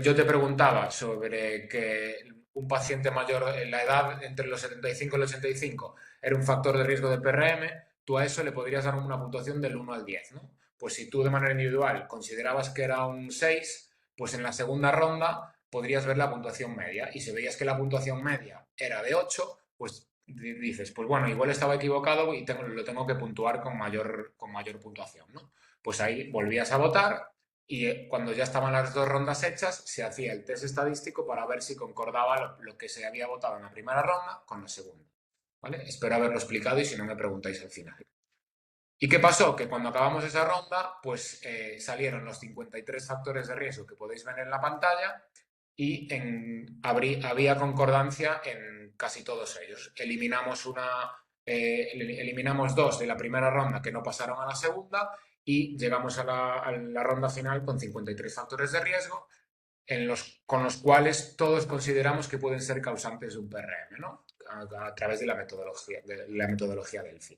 yo te preguntaba sobre que un paciente mayor, la edad entre los 75 y los 85 era un factor de riesgo de PRM, tú a eso le podrías dar una puntuación del 1 al 10, ¿no? Pues si tú de manera individual considerabas que era un 6, pues en la segunda ronda podrías ver la puntuación media. Y si veías que la puntuación media era de 8, pues dices, pues bueno, igual estaba equivocado y lo tengo que puntuar con mayor puntuación, ¿no? Pues ahí volvías a votar y cuando ya estaban las 2 rondas hechas, se hacía el test estadístico para ver si concordaba lo que se había votado en la primera ronda con la segunda, ¿vale? Espero haberlo explicado y si no me preguntáis al final. ¿Y qué pasó? Que cuando acabamos esa ronda, pues salieron los 53 factores de riesgo que podéis ver en la pantalla y había concordancia en casi todos ellos. Eliminamos 2 de la primera ronda que no pasaron a la segunda y llegamos a la ronda final con 53 factores de riesgo con los cuales todos consideramos que pueden ser causantes de un PRM, ¿no? A través de la metodología Delphi.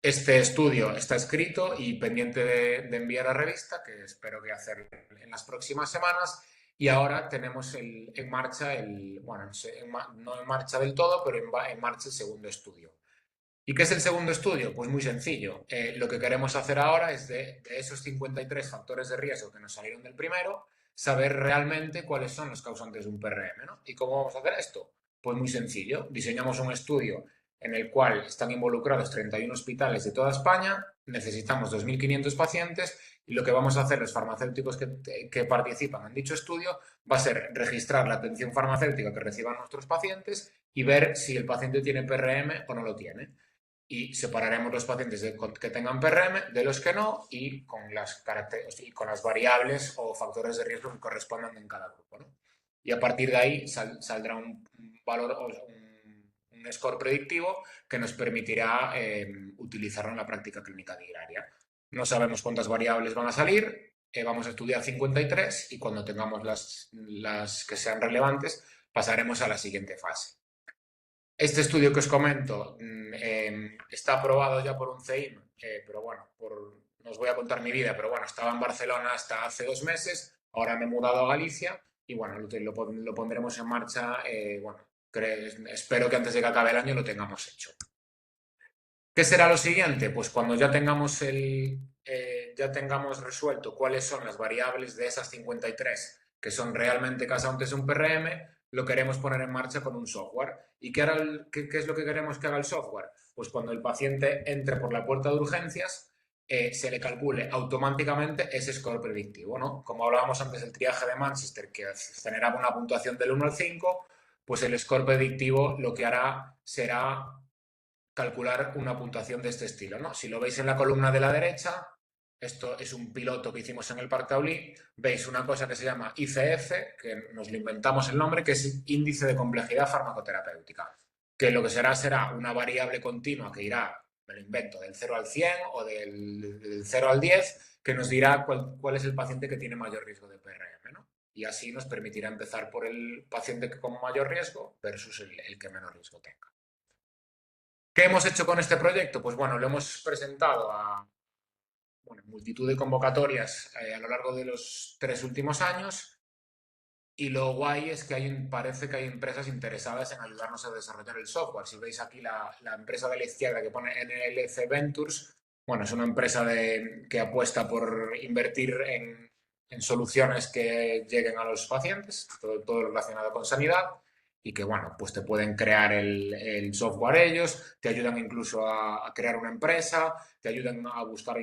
Este estudio está escrito y pendiente de enviar a revista, que espero que hacer en las próximas semanas. Y ahora tenemos en marcha no en marcha del todo, pero en marcha el segundo estudio. ¿Y qué es el segundo estudio? Pues muy sencillo. Lo que queremos hacer ahora es de esos 53 factores de riesgo que nos salieron del primero, saber realmente cuáles son los causantes de un PRM, ¿no? ¿Y cómo vamos a hacer esto? Pues muy sencillo. Diseñamos un estudio en el cual están involucrados 31 hospitales de toda España, necesitamos 2.500 pacientes y lo que vamos a hacer los farmacéuticos que participan en dicho estudio va a ser registrar la atención farmacéutica que reciban nuestros pacientes y ver si el paciente tiene PRM o no lo tiene. Y separaremos los pacientes que tengan PRM de los que no y con las variables o factores de riesgo que correspondan en cada grupo, ¿no? y a partir de ahí saldrá un valor o un score predictivo que nos permitirá utilizarlo en la práctica clínica diaria. No sabemos cuántas variables van a salir, vamos a estudiar 53 y cuando tengamos las que sean relevantes pasaremos a la siguiente fase. Este estudio que os comento está aprobado ya por un CEIM, pero bueno, no os voy a contar mi vida, pero bueno, estaba en Barcelona hasta hace 2 meses, ahora me he mudado a Galicia y bueno, lo pondremos en marcha, bueno, espero que antes de que acabe el año lo tengamos hecho. ¿Qué será lo siguiente? Pues cuando ya tengamos resuelto cuáles son las variables de esas 53 que son realmente causantes de un PRM, lo queremos poner en marcha con un software. ¿Y qué es lo que queremos que haga el software? Pues cuando el paciente entre por la puerta de urgencias, se le calcule automáticamente ese score predictivo, ¿no? Como hablábamos antes del triaje de Manchester, que generaba una puntuación del 1 al 5, pues el score predictivo lo que hará será calcular una puntuación de este estilo, ¿no? Si lo veis en la columna de la derecha, esto es un piloto que hicimos en el Parc Taulí, veis una cosa que se llama ICF, que nos lo inventamos el nombre, que es Índice de Complejidad Farmacoterapéutica, que lo que será una variable continua que irá, me lo invento, del 0 al 100 o del 0 al 10, que nos dirá cuál es el paciente que tiene mayor riesgo de PRM, ¿no? Y así nos permitirá empezar por el paciente con mayor riesgo versus el que menos riesgo tenga. ¿Qué hemos hecho con este proyecto? Pues bueno, lo hemos presentado a multitud de convocatorias a lo largo de los 3 últimos años y lo guay es que parece que hay empresas interesadas en ayudarnos a desarrollar el software. Si veis aquí la empresa de la izquierda que pone NLC Ventures, bueno, es una empresa que apuesta por invertir en soluciones que lleguen a los pacientes, todo relacionado con sanidad. Y que, bueno, pues te pueden crear el software ellos, te ayudan incluso a crear una empresa, te ayudan a buscar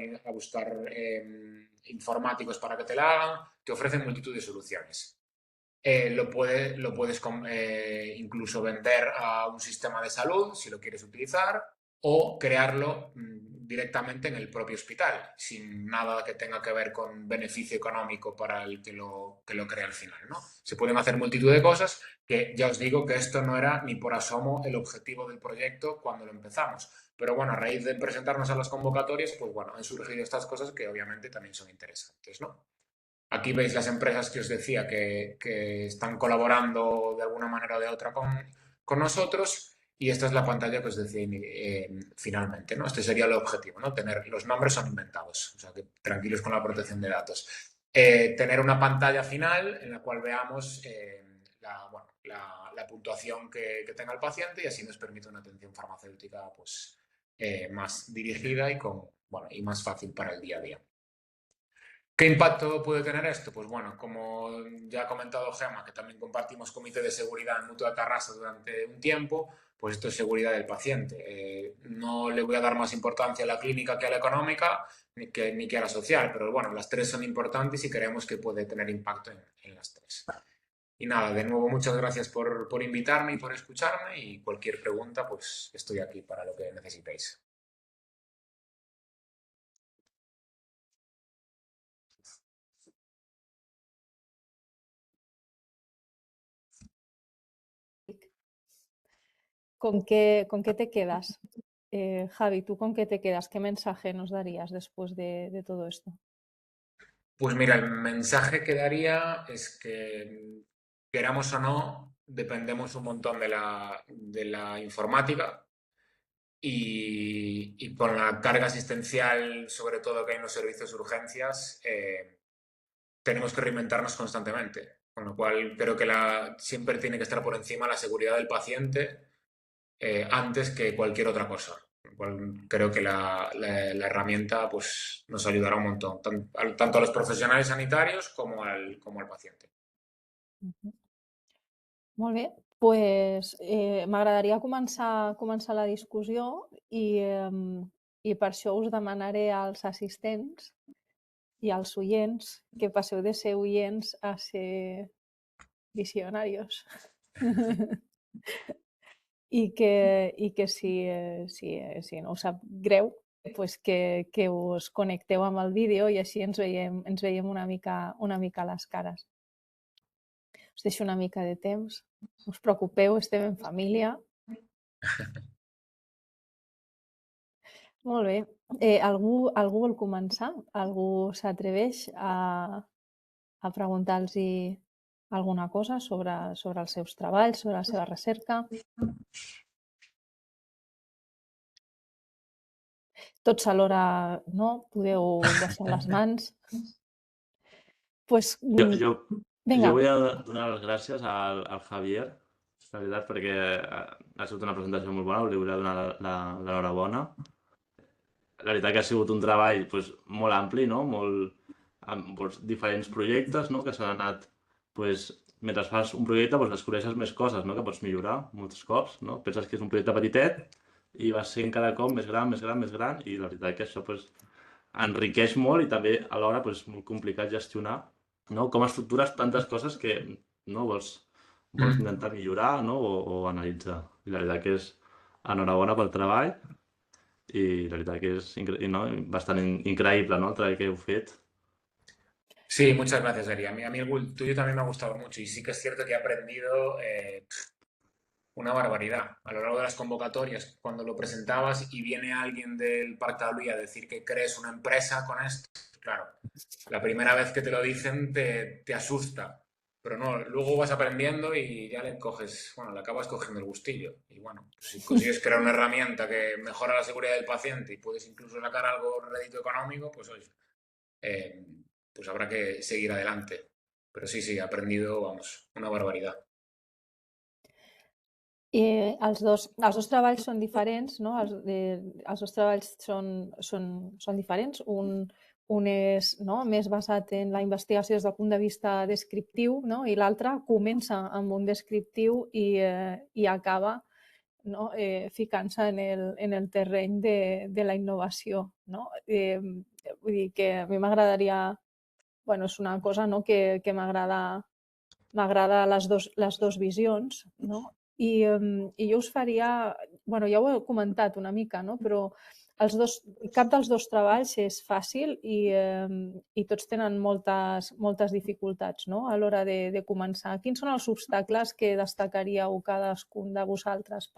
informáticos para que te la hagan, te ofrecen multitud de soluciones. Lo puedes incluso vender a un sistema de salud, si lo quieres utilizar, o crearlo directamente en el propio hospital, sin nada que tenga que ver con beneficio económico para el que lo crea al final, ¿no? Se pueden hacer multitud de cosas que ya os digo que esto no era ni por asomo el objetivo del proyecto cuando lo empezamos. Pero bueno, a raíz de presentarnos a las convocatorias, pues bueno, han surgido estas cosas que obviamente también son interesantes, ¿no? Aquí veis las empresas que os decía que están colaborando de alguna manera o de otra con nosotros. Y esta es la pantalla que os decía finalmente, ¿no? Este sería el objetivo, ¿no? Los nombres son inventados, o sea que tranquilos con la protección de datos. Tener una pantalla final en la cual veamos la puntuación que tenga el paciente y así nos permite una atención farmacéutica pues, más dirigida y más fácil para el día a día. ¿Qué impacto puede tener esto? Pues bueno, como ya ha comentado Gemma, que también compartimos comité de seguridad en Mutua de Tarrasa durante un tiempo, pues esto es seguridad del paciente. No le voy a dar más importancia a la clínica que a la económica, ni que a la social, pero bueno, las tres son importantes y creemos que puede tener impacto en las tres. Y nada, de nuevo muchas gracias por invitarme y por escucharme y cualquier pregunta, pues estoy aquí para lo que necesitéis. ¿Con qué te quedas? Javi, ¿tú con qué te quedas? ¿Qué mensaje nos darías después de todo esto? Pues mira, el mensaje que daría es que, queramos o no, dependemos un montón de la informática y con la carga asistencial, sobre todo que hay en los servicios de urgencias, tenemos que reinventarnos constantemente. Con lo cual creo que siempre tiene que estar por encima la seguridad del paciente antes que cualquier otra cosa. Creo que la herramienta pues, nos ayudará un montón, tanto a los profesionales sanitarios como al paciente. Molt bé, pues, m'agradaria començar la discussió i per això us demanaré als assistents i als oients que passeu de ser oients a ser visionarios. I que si no us sap greu, pues que us connecteu amb el vídeo i així ens veiem una mica les cares. us deixo una mica de temps. No us preocupeu, estem en família. Molt bé. Algú vol començar? Algú s'atreveix a preguntar-los alguna cosa sobre els seus treballs, sobre la seva recerca? Tots alhora, no? Podeu baixar les mans. Pues, Jo vinga. vull donar les gràcies al Javier, la veritat, perquè ha sigut una presentació molt bona, li vull donar l'enhorabona. La veritat que ha sigut un treball pues, molt ampli, no? Amb diferents projectes, no? Que s'han anat... Pues, mentre fas un projecte pues, descobreixes més coses, no? Que pots millorar molts cops. No? Penses que és un projecte petitet i vas sent cada cop més gran, més gran, més gran, i la veritat que això pues, enriqueix molt i també alhora pues, molt complicat gestionar, no? Com estructures tantes coses que no vols intentar millorar, no? O analitzar. I la veritat que és enhorabona pel treball i la veritat que és bastant increïble, ¿no? El treball que heu fet. Sí, muchas gracias, Eri. A mí el tuyo también me ha gustado mucho y sí que es cierto que he aprendido una barbaridad. A lo largo de las convocatorias, cuando lo presentabas y viene alguien del Parc Taulí a decir que crees una empresa con esto, claro, la primera vez que te lo dicen te asusta, pero no, luego vas aprendiendo y ya le acabas cogiendo el gustillo. Y bueno, si consigues crear una herramienta que mejora la seguridad del paciente y puedes incluso sacar algo rédito económico, pues oye, pues habrá que seguir adelante. Però sí, he aprendido, vamos, una barbaritat. Els dos treballs són diferents, no? Els dos treballs són diferents. Un és més basat en la investigació des del punt de vista descriptiu, no? I l'altre comença amb un descriptiu i acaba ficant-se en el terreny de la innovació. No? Vull dir que a mi m'agradaria... Bueno, és una cosa que m'agrada les dues visions, no? I jo us faria... Bueno, ja ho he comentat una mica, no? Però cap dels dos treballs és fàcil i tots tenen moltes dificultats, no? A l'hora de començar. Quins són els obstacles que destacaríeu cadascun de vosaltres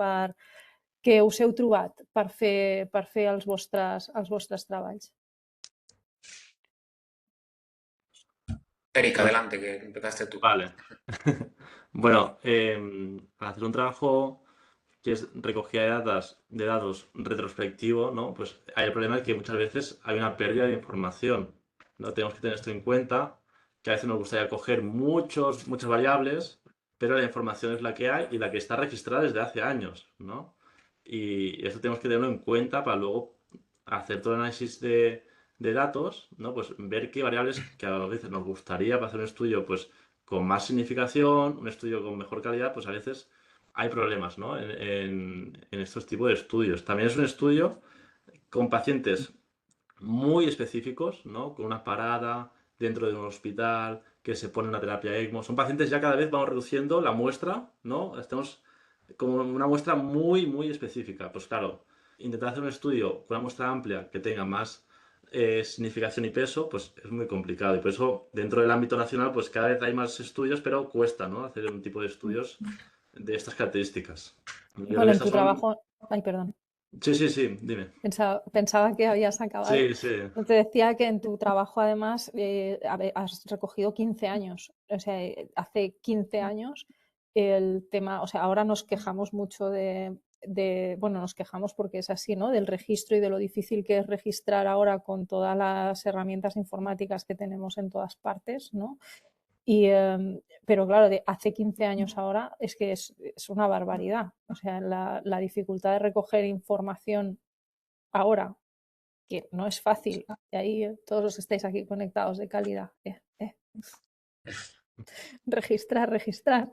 que us heu trobat per fer els vostres treballs? Eric, adelante, que empezaste tú. Vale. Bueno, al hacer un trabajo que es recogida de datos retrospectivo, ¿no? Pues hay el problema de que muchas veces hay una pérdida de información, ¿no? Tenemos que tener esto en cuenta, que a veces nos gustaría coger muchas variables, pero la información es la que hay y la que está registrada desde hace años, ¿no? Y eso tenemos que tenerlo en cuenta para luego hacer todo el análisis de datos, ¿no? Pues ver qué variables que a veces nos gustaría para hacer un estudio pues, con más significación, un estudio con mejor calidad, pues a veces hay problemas, ¿no? en estos tipos de estudios. También es un estudio con pacientes muy específicos, ¿no? Con una parada dentro de un hospital, que se pone una terapia ECMO. Son pacientes ya cada vez vamos reduciendo la muestra, ¿no? Estamos como una muestra muy, muy específica. Pues claro, intentar hacer un estudio con una muestra amplia que tenga más significación y peso, pues es muy complicado. Y por eso, dentro del ámbito nacional, pues cada vez hay más estudios, pero cuesta, ¿no? Hacer un tipo de estudios de estas características. Bueno, en tu trabajo... Ay, perdón. Sí, dime. Pensaba que habías acabado. Sí. Te decía que en tu trabajo, además, has recogido 15 años. O sea, hace 15 años el tema... O sea, ahora nos quejamos mucho bueno, nos quejamos porque es así, ¿no? Del registro y de lo difícil que es registrar ahora con todas las herramientas informáticas que tenemos en todas partes, ¿no? Pero claro, de hace 15 años ahora es que es una barbaridad. O sea, la dificultad de recoger información ahora, que no es fácil, y ahí todos los estáis aquí conectados de calidad. Registrar.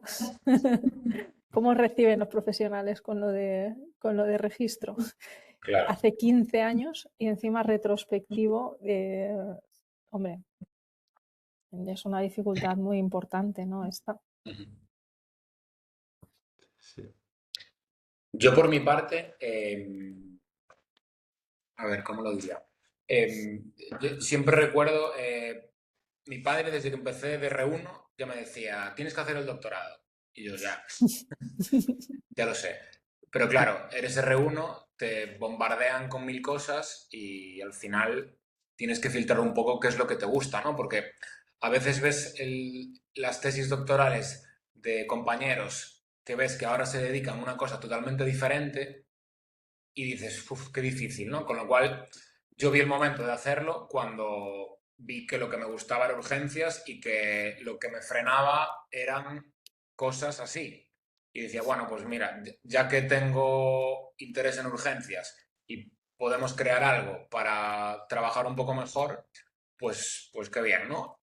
¿Cómo reciben los profesionales con lo de registro? Claro. Hace 15 años y encima retrospectivo, hombre, es una dificultad muy importante, ¿no? Esta. Sí. Yo por mi parte, a ver, ¿cómo lo diría? Yo siempre recuerdo mi padre desde que empecé de R1 ya me decía, tienes que hacer el doctorado. Y yo ya lo sé. Pero claro, eres R1, te bombardean con 1000 cosas y al final tienes que filtrar un poco qué es lo que te gusta, ¿no? Porque a veces ves las tesis doctorales de compañeros que ves que ahora se dedican a una cosa totalmente diferente y dices, uff, qué difícil, ¿no? Con lo cual yo vi el momento de hacerlo cuando vi que lo que me gustaba era urgencias y que lo que me frenaba eran cosas así. Y decía, bueno, pues mira, ya que tengo interés en urgencias y podemos crear algo para trabajar un poco mejor, pues qué bien, ¿no?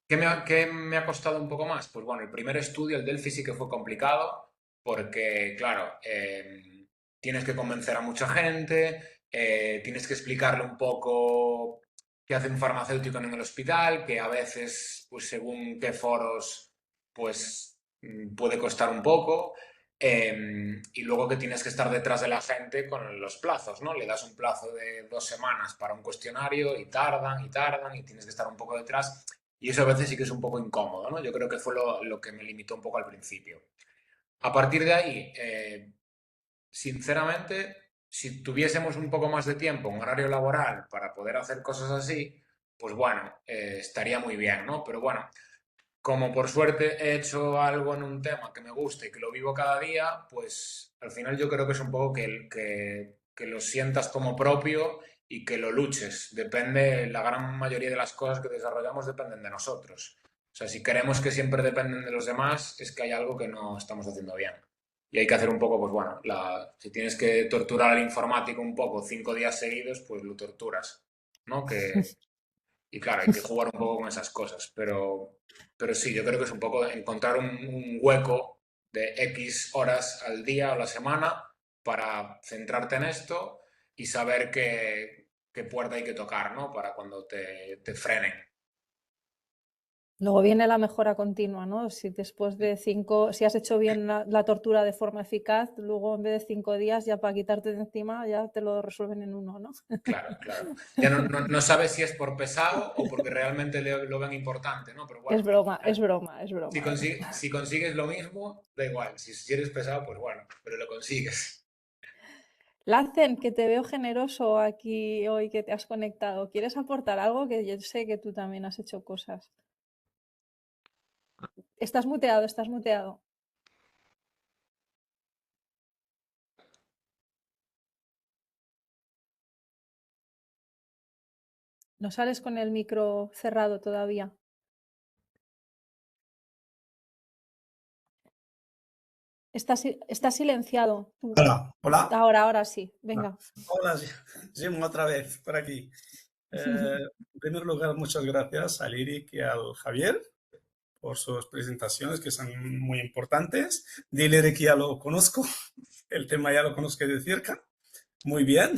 ¿Qué me ha costado un poco más? Pues bueno, el primer estudio, el Delphi, sí que fue complicado porque, claro, tienes que convencer a mucha gente, tienes que explicarle un poco qué hace un farmacéutico en el hospital, que a veces, pues según qué foros, pues puede costar un poco. Y luego que tienes que estar detrás de la gente con los plazos, ¿no? Le das un plazo de 2 semanas para un cuestionario y tardan y tienes que estar un poco detrás. Y eso a veces sí que es un poco incómodo, ¿no? Yo creo que fue lo que me limitó un poco al principio. A partir de ahí, sinceramente, si tuviésemos un poco más de tiempo, un horario laboral para poder hacer cosas así, pues bueno, estaría muy bien, ¿no? Pero bueno, como por suerte he hecho algo en un tema que me gusta y que lo vivo cada día, pues al final yo creo que es un poco que lo sientas como propio y que lo luches. Depende, la gran mayoría de las cosas que desarrollamos dependen de nosotros. O sea, si queremos que siempre dependen de los demás, es que hay algo que no estamos haciendo bien. Y hay que hacer un poco, pues bueno, si tienes que torturar al informático un poco 5 días seguidos, pues lo torturas, ¿no? Y claro, hay que jugar un poco con esas cosas. Pero sí, yo creo que es un poco encontrar un hueco de X horas al día o la semana para centrarte en esto y saber qué puerta hay que tocar, ¿no? Para cuando te frenen. Luego viene la mejora continua, ¿no? Si después de 5, si has hecho bien la tortura de forma eficaz, luego en vez de 5 días, ya para quitarte de encima, ya te lo resuelven en 1, ¿no? Claro, claro. Ya no sabes si es por pesado o porque realmente lo ven importante, ¿no? Pero bueno, Es broma, es broma, es broma. si consigues lo mismo, da igual. Si eres pesado, pues bueno, pero lo consigues. Lacen, que te veo generoso aquí hoy que te has conectado. ¿Quieres aportar algo? Que yo sé que tú también has hecho cosas. Estás muteado, estás muteado. No sales con el micro cerrado todavía. Está silenciado. Hola, hola. Ahora sí, venga. Hola, Jim, otra vez por aquí. En primer lugar, muchas gracias al Eric y al Javier por sus presentaciones que son muy importantes. Dile, Eric, ya lo conozco, el tema ya lo conozco de cerca. Muy bien.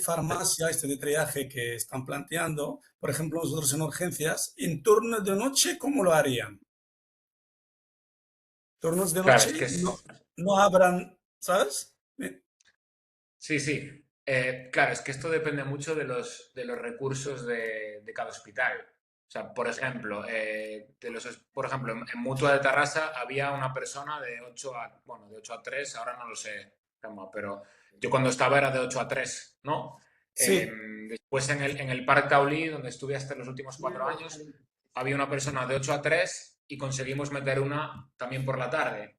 Farmacia, de triaje que están planteando, por ejemplo, nosotros en urgencias, en turnos de noche, ¿cómo lo harían? Turnos de Claro, noche es que no habrán, ¿sabes? sí. Claro, es que esto depende mucho de los recursos de cada hospital. O sea, por ejemplo, en Mutua de Tarrasa había una persona de 8 a 3, ahora no lo sé, pero yo cuando estaba era de 8 a 3, ¿no? Sí. Después en el Parc Taulí, donde estuve hasta los últimos 4 años, había una persona de 8 a 3 y conseguimos meter una también por la tarde,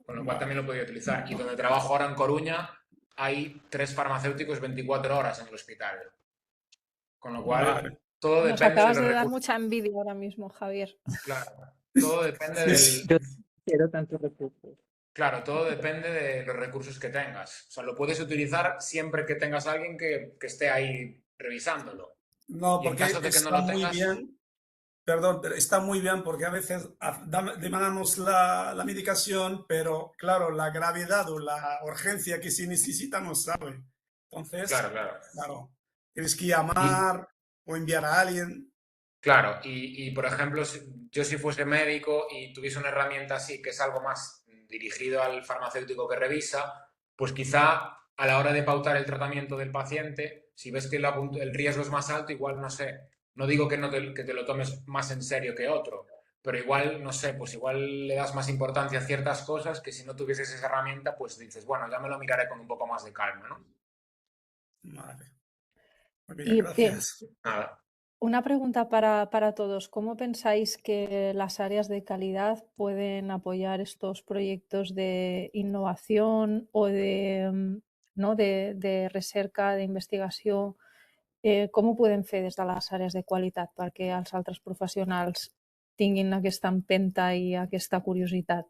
con lo cual también lo podía utilizar. Y donde trabajo ahora en Coruña, hay 3 farmacéuticos 24 horas en el hospital. Con lo cual, todo Nos depende acabas de los de dar recursos. mucha envidia ahora mismo, Javier. Claro, todo depende del... Yo quiero tantos recursos. Claro, todo depende de los recursos que tengas. O sea, lo puedes utilizar siempre que tengas a alguien que esté ahí revisándolo. No, Y en porque caso de que no está lo muy tengas... bien, perdón, pero está muy bien porque a veces demandamos la medicación, pero claro, la gravedad o la urgencia que se necesita no sabe. Entonces, Claro. tienes que llamar o enviar a alguien. Claro, y por ejemplo, yo si fuese médico y tuviese una herramienta así, que es algo más dirigido al farmacéutico que revisa, pues quizá a la hora de pautar el tratamiento del paciente, si ves que el riesgo es más alto, igual, no sé, no digo que, que te lo tomes más en serio que otro, pero igual, no sé, pues igual le das más importancia a ciertas cosas que si no tuvieses esa herramienta, pues dices, bueno, ya me lo miraré con un poco más de calma, ¿no? Vale. Muy bien, Y gracias. Nada. una pregunta para todos. ¿Cómo pensáis que las áreas de calidad pueden apoyar estos proyectos de innovación o de recerca, de investigació? Com ho podem fer des de les àrees de qualitat perquè els altres professionals tinguin aquesta empenta i aquesta curiositat?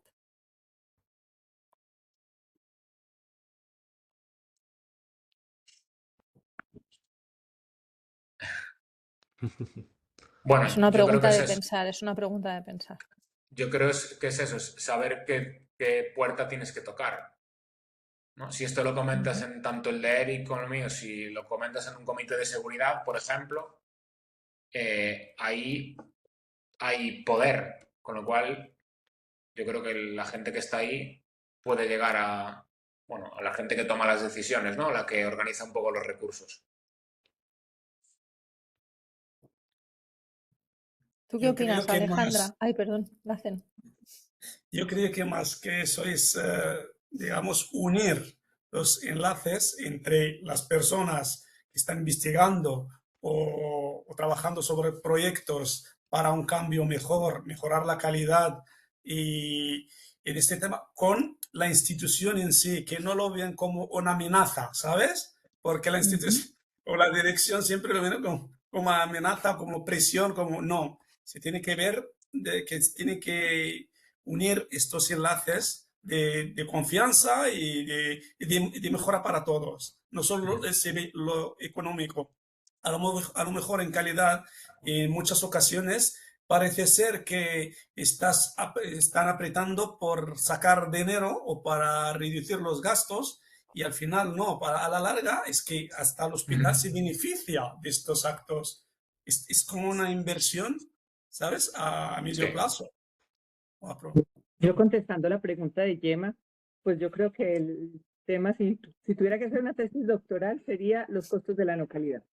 Bueno, És una yo creo que pregunta es de eso. pensar, és una pregunta de pensar. Yo creo que es eso, es saber qué puerta tienes que tocar, ¿no? Si esto lo comentas en tanto el de Eric como el mío, si lo comentas en un comité de seguridad, por ejemplo, ahí hay poder, con lo cual yo creo que la gente que está ahí puede llegar a, bueno, a la gente que toma las decisiones, ¿no? La que organiza un poco los recursos. ¿Tú qué Yo creo opinas, que Alejandra? Ay, perdón, Lacen. Yo creo que más que eso es, digamos, unir los enlaces entre las personas que están investigando o trabajando sobre proyectos para un cambio mejor, mejorar la calidad y en este tema con la institución en sí, que no lo vean como una amenaza, ¿sabes? Porque la institución o la dirección siempre lo ven como amenaza, como presión, como no. Se tiene que ver de que se tiene que unir estos enlaces de confianza y de mejora para todos, no solo lo económico. A lo mejor en calidad, en muchas ocasiones, parece ser que están apretando por sacar dinero o para reducir los gastos y al final no, a la larga es que hasta el hospital se beneficia de estos actos. Es como una inversión, ¿sabes? A medio Sí. plazo. Yo contestando la pregunta de Gemma, pues yo creo que el tema, si tuviera que hacer una tesis doctoral, sería los costos de la no calidad.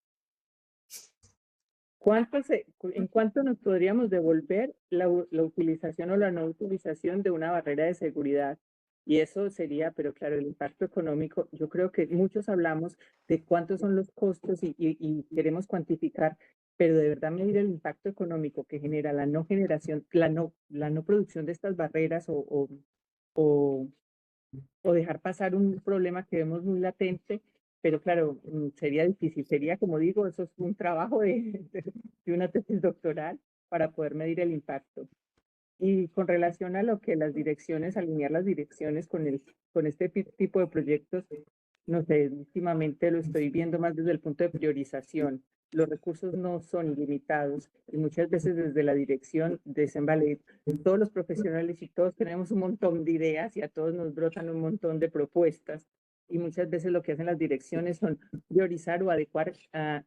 ¿En cuánto nos podríamos devolver la utilización o la no utilización de una barrera de seguridad? Y eso sería, pero claro, el impacto económico, yo creo que muchos hablamos de cuántos son los costos y queremos cuantificar, pero de verdad medir el impacto económico que genera la no generación, la no producción de estas barreras o dejar pasar un problema que vemos muy latente, pero claro, sería difícil, sería como digo, eso es un trabajo de una tesis doctoral para poder medir el impacto. Y con relación a lo que las direcciones, alinear las direcciones con este tipo de proyectos, no sé, últimamente lo estoy viendo más desde el punto de priorización. Los recursos no son ilimitados y muchas veces desde la dirección dicen, vale, todos los profesionales y todos tenemos un montón de ideas y a todos nos brotan un montón de propuestas y muchas veces lo que hacen las direcciones son priorizar o adecuar a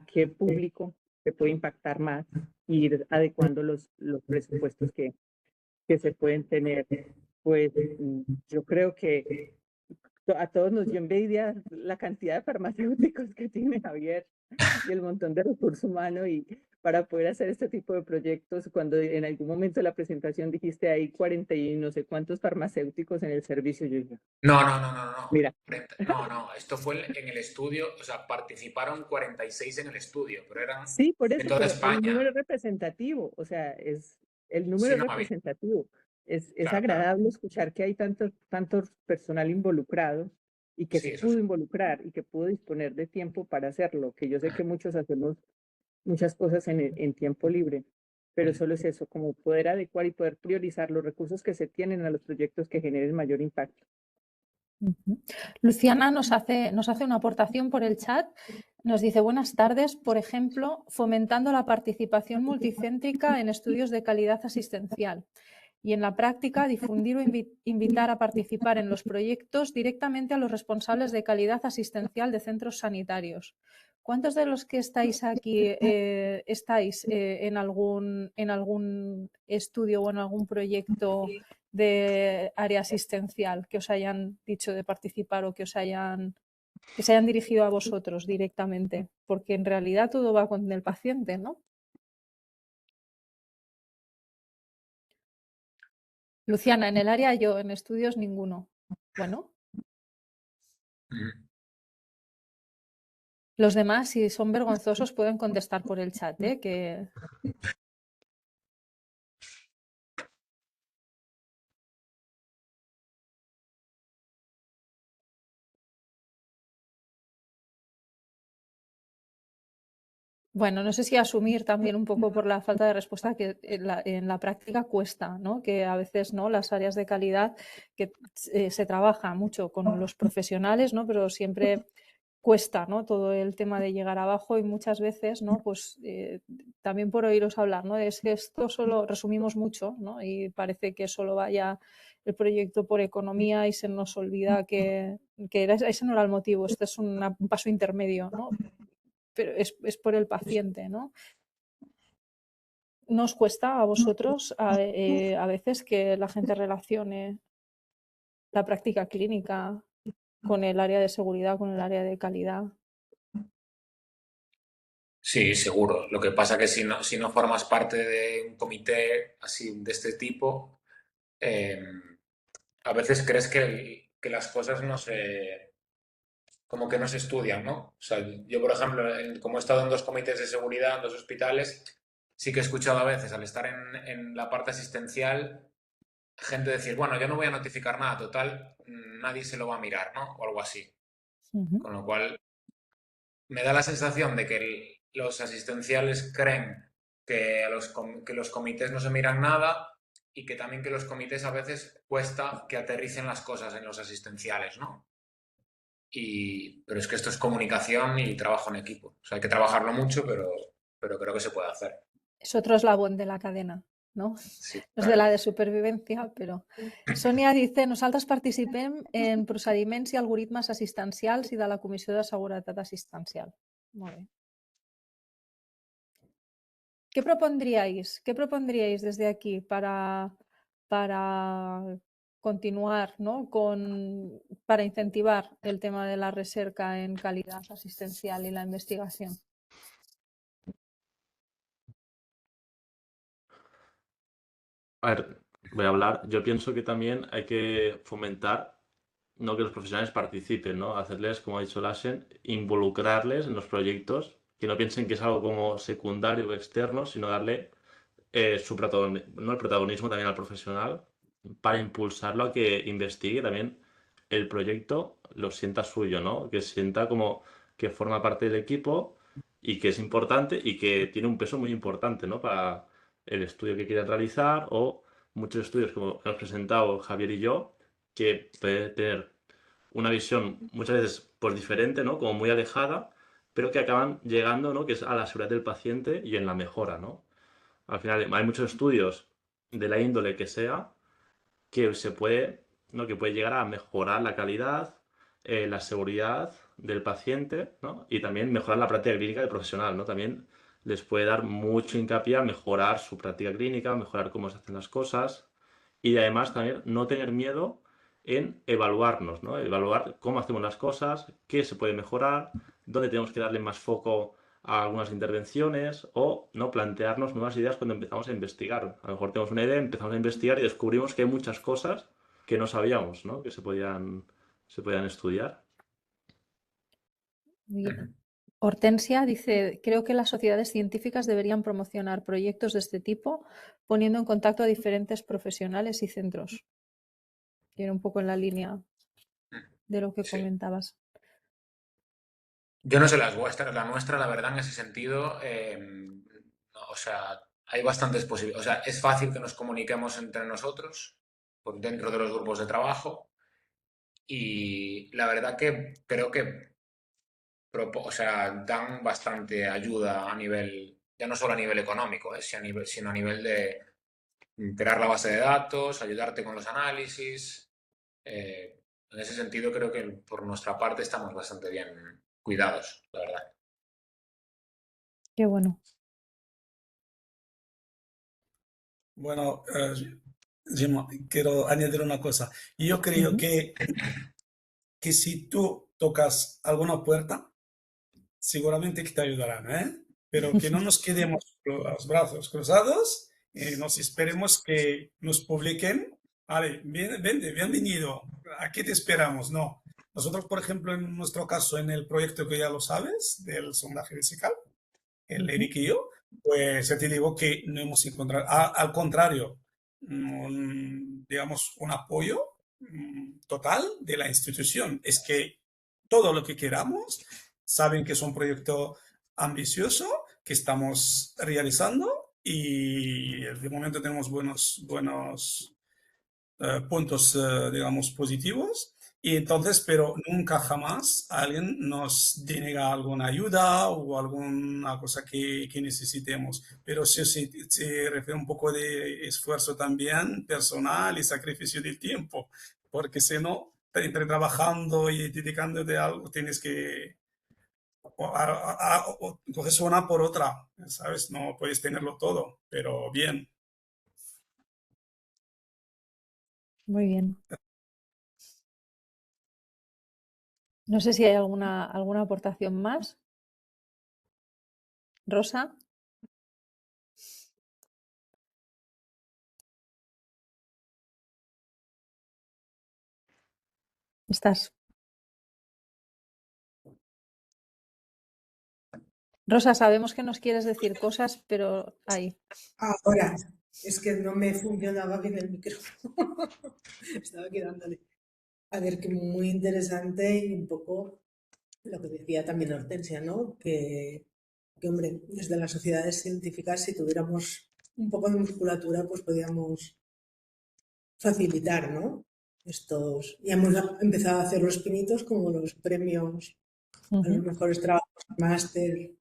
qué público se puede impactar más y ir adecuando los presupuestos que se pueden tener. Pues yo creo que a todos nos dio envidia la cantidad de farmacéuticos que tiene Javier y el montón de recursos humanos y para poder hacer este tipo de proyectos, cuando en algún momento de la presentación dijiste hay 40 y no sé cuántos farmacéuticos en el servicio, yo dije, No. mira, No, esto fue en el estudio, o sea, participaron 46 en el estudio, pero eran sí, por de eso, toda pero el número España. es representativo, o sea, el número Sí, es no, representativo. Es claro. agradable escuchar que hay tanto personal involucrado y que Sí, se eso pudo sí. involucrar y que pudo disponer de tiempo para hacerlo, que yo sé que muchos hacemos muchas cosas en tiempo libre, pero solo es eso, como poder adecuar y poder priorizar los recursos que se tienen a los proyectos que generen mayor impacto. Luciana nos hace una aportación por el chat. Nos dice, buenas tardes, por ejemplo, fomentando la participación multicéntrica en estudios de calidad asistencial y en la práctica difundir o invitar a participar en los proyectos directamente a los responsables de calidad asistencial de centros sanitarios. ¿Cuántos de los que estáis aquí estáis en algún estudio o en algún proyecto de área asistencial que os hayan dicho de participar o que os hayan que se hayan dirigido a vosotros directamente, porque en realidad todo va con el paciente, ¿no? Luciana, en el área yo, en estudios ninguno. Bueno, los demás, si son vergonzosos, pueden contestar por el chat, ¿eh? Que... Bueno, no sé si asumir también un poco por la falta de respuesta que en la práctica cuesta, ¿no? Que a veces, ¿no? Las áreas de calidad que se trabaja mucho con los profesionales, ¿no? Pero siempre cuesta, ¿no? Todo el tema de llegar abajo y muchas veces, ¿no? Pues también por oíros hablar, ¿no? Es que esto solo resumimos mucho, ¿no? Y parece que solo vaya el proyecto por economía y se nos olvida que ese no era el motivo, este es un paso intermedio, ¿no? Pero es por el paciente, ¿no? ¿Nos cuesta a vosotros a veces que la gente relacione la práctica clínica con el área de seguridad, con el área de calidad? Sí, seguro. Lo que pasa que si no formas parte de un comité así de este tipo, a veces crees que las cosas como que no se estudian, ¿no? O sea, yo, por ejemplo, como he estado en 2 comités de seguridad, en 2 hospitales, sí que he escuchado a veces, al estar en la parte asistencial, gente decir, bueno, yo no voy a notificar nada, total, nadie se lo va a mirar, ¿no? O algo así. Con lo cual, me da la sensación de que los asistenciales creen que los comités no se miran nada y que también que los comités a veces cuesta que aterricen las cosas en los asistenciales, ¿no? Pero es que esto es comunicación y trabajo en equipo. O sea, hay que trabajarlo mucho, pero creo que se puede hacer. Es otro eslabón de la cadena, no? Sí, No és de la de supervivència, però... Sònia dice, nosaltres participem en procediments i algoritmes assistencials i de la Comissió de Seguretat Assistencial. Molt bé. ¿Qué propondríais desde aquí para continuar, ¿no? Para incentivar el tema de la recerca en calidad asistencial y la investigación? A ver, voy a hablar. Yo pienso que también hay que fomentar, no que los profesionales participen, ¿no? Hacerles, como ha dicho Lassen, involucrarles en los proyectos, que no piensen que es algo como secundario o externo, sino darle ¿no? el protagonismo también al profesional para impulsarlo a que investigue también el proyecto, lo sienta suyo, ¿no? Que sienta como que forma parte del equipo y que es importante y que tiene un peso muy importante, ¿no? Para el estudio que quieren realizar o muchos estudios como hemos presentado Javier y yo, que puede tener una visión muchas veces pues diferente, ¿no? Como muy alejada, pero que acaban llegando, ¿no? Que es a la seguridad del paciente y en la mejora, ¿no? Al final hay muchos estudios de la índole que sea que se puede, ¿no? Que puede llegar a mejorar la calidad, la seguridad del paciente, ¿no? Y también mejorar la práctica clínica del profesional, ¿no? También les puede dar mucho hincapié a mejorar su práctica clínica, mejorar cómo se hacen las cosas y además también no tener miedo en evaluarnos, ¿no? Evaluar cómo hacemos las cosas, qué se puede mejorar, dónde tenemos que darle más foco a algunas intervenciones o no plantearnos nuevas ideas cuando empezamos a investigar. A lo mejor tenemos una idea, empezamos a investigar y descubrimos que hay muchas cosas que no sabíamos, ¿no? Que se podían estudiar. Hortensia dice, creo que las sociedades científicas deberían promocionar proyectos de este tipo poniendo en contacto a diferentes profesionales y centros. Tiene un poco en la línea de lo que comentabas. Yo no sé las vuestras, la nuestra, la verdad, en ese sentido, no, o sea, hay bastantes posibilidades. O sea, es fácil que nos comuniquemos entre nosotros, dentro de los grupos de trabajo, y la verdad que creo que o sea, dan bastante ayuda a nivel, ya no solo a nivel económico, sino a nivel de crear la base de datos, ayudarte con los análisis. En ese sentido, creo que por nuestra parte estamos bastante bien cuidados, la verdad. Qué bueno. Bueno, Jim, quiero añadir una cosa. Yo creo que si tú tocas alguna puerta, seguramente que te ayudarán, ¿eh? Pero que no nos quedemos con los brazos cruzados y nos esperemos que nos publiquen. Vale, bienvenido, aquí te esperamos. No. Nosotros, por ejemplo, en nuestro caso, en el proyecto que ya lo sabes, del sondaje vesical, el Eric y yo, pues ya te digo que no hemos encontrado, al contrario, digamos, un apoyo total de la institución. Es que todo lo que queramos, saben que es un proyecto ambicioso que estamos realizando y de momento tenemos buenos puntos, digamos, positivos. Y entonces, pero nunca jamás alguien nos denega alguna ayuda o alguna cosa que necesitemos. Pero sí se refiere un poco de esfuerzo también personal y sacrificio del tiempo, porque si no, entre trabajando y dedicándote a algo, tienes que coges una por otra, ¿sabes? No puedes tenerlo todo, pero bien. Muy bien. No sé si hay alguna aportación más. Rosa. ¿Estás? Rosa, sabemos que nos quieres decir cosas, pero ahí. Ahora, es que no me funcionaba bien el micrófono. Estaba aquí dándole. A ver, que muy interesante y un poco lo que decía también Hortensia, ¿no? Que hombre, desde las sociedades científicas, si tuviéramos un poco de musculatura, pues podíamos facilitar, ¿no? Ya hemos empezado a hacer los pinitos como los premios a los mejores trabajos, máster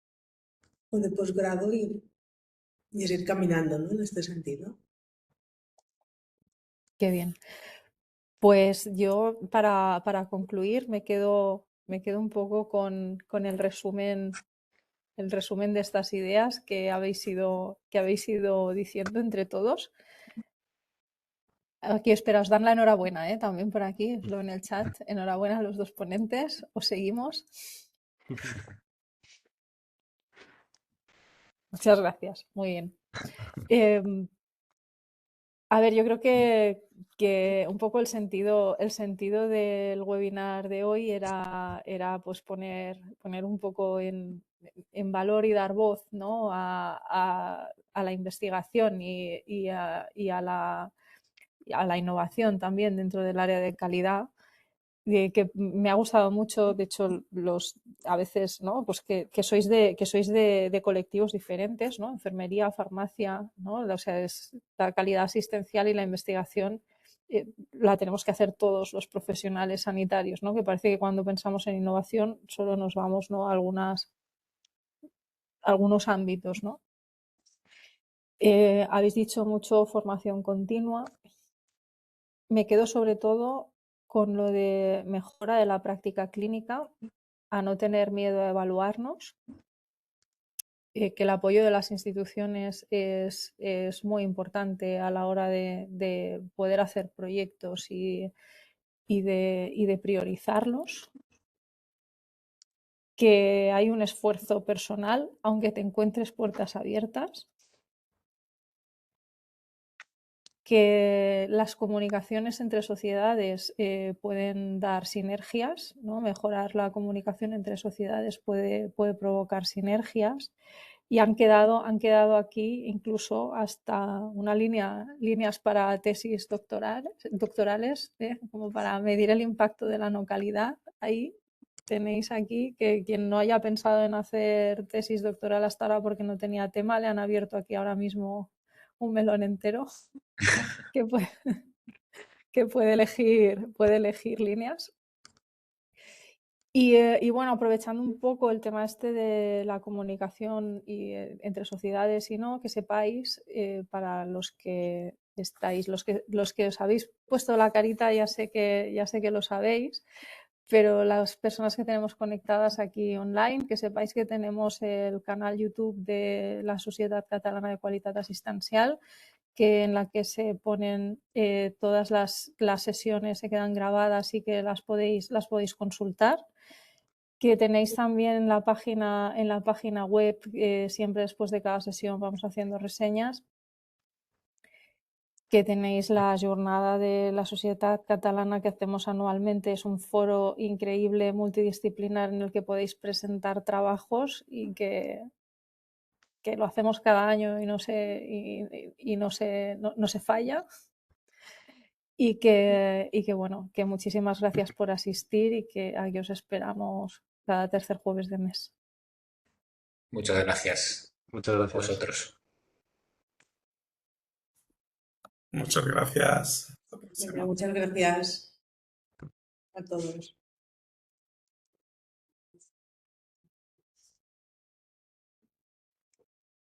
o de posgrado y es ir caminando, ¿no? En este sentido. Qué bien. Pues yo, para concluir, me quedo un poco con el resumen de estas ideas que habéis ido diciendo entre todos. Aquí espera, os dan la enhorabuena, también por aquí, os lo en el chat. Enhorabuena a los dos ponentes, os seguimos. Muchas gracias, muy bien. A ver, yo creo que un poco el sentido del webinar de hoy era pues poner un poco en valor y dar voz, ¿no? a la investigación y a la innovación también dentro del área de calidad. Que me ha gustado mucho, de hecho, a veces, ¿no? Pues que sois de colectivos diferentes, ¿no? Enfermería, farmacia, ¿no? O sea, es la calidad asistencial y la investigación la tenemos que hacer todos los profesionales sanitarios, ¿no? Que parece que cuando pensamos en innovación solo nos vamos, ¿no? a algunos ámbitos, ¿no? Habéis dicho mucho formación continua. Me quedo sobre todo con lo de mejora de la práctica clínica, a no tener miedo a evaluarnos, que el apoyo de las instituciones es muy importante a la hora de poder hacer proyectos y de priorizarlos, que hay un esfuerzo personal, aunque te encuentres puertas abiertas, que las comunicaciones entre sociedades pueden dar sinergias, ¿no? Mejorar la comunicación entre sociedades puede provocar sinergias y han quedado aquí incluso hasta líneas para tesis doctorales, como para medir el impacto de la no calidad. Ahí tenéis aquí que quien no haya pensado en hacer tesis doctoral hasta ahora porque no tenía tema, le han abierto aquí ahora mismo un melón entero que puede elegir líneas. Y bueno, aprovechando un poco el tema este de la comunicación entre sociedades y no, que sepáis, para los que estáis, los que os habéis puesto la carita, ya sé que lo sabéis, pero las personas que tenemos conectadas aquí online, que sepáis que tenemos el canal YouTube de la Societat Catalana de Qualitat Assistencial, en la que se ponen todas las sesiones, se quedan grabadas y que las podéis consultar. que tenéis también en la página web, siempre después de cada sesión vamos haciendo reseñas, que tenéis la jornada de la Sociedad Catalana que hacemos anualmente. Es un foro increíble, multidisciplinar, en el que podéis presentar trabajos y que lo hacemos cada año y no se falla. Y que bueno, que muchísimas gracias por asistir y que aquí os esperamos cada tercer jueves de mes. Muchas gracias. Muchas gracias. Vosotros. Muchas gracias. Venga, muchas gracias a todos.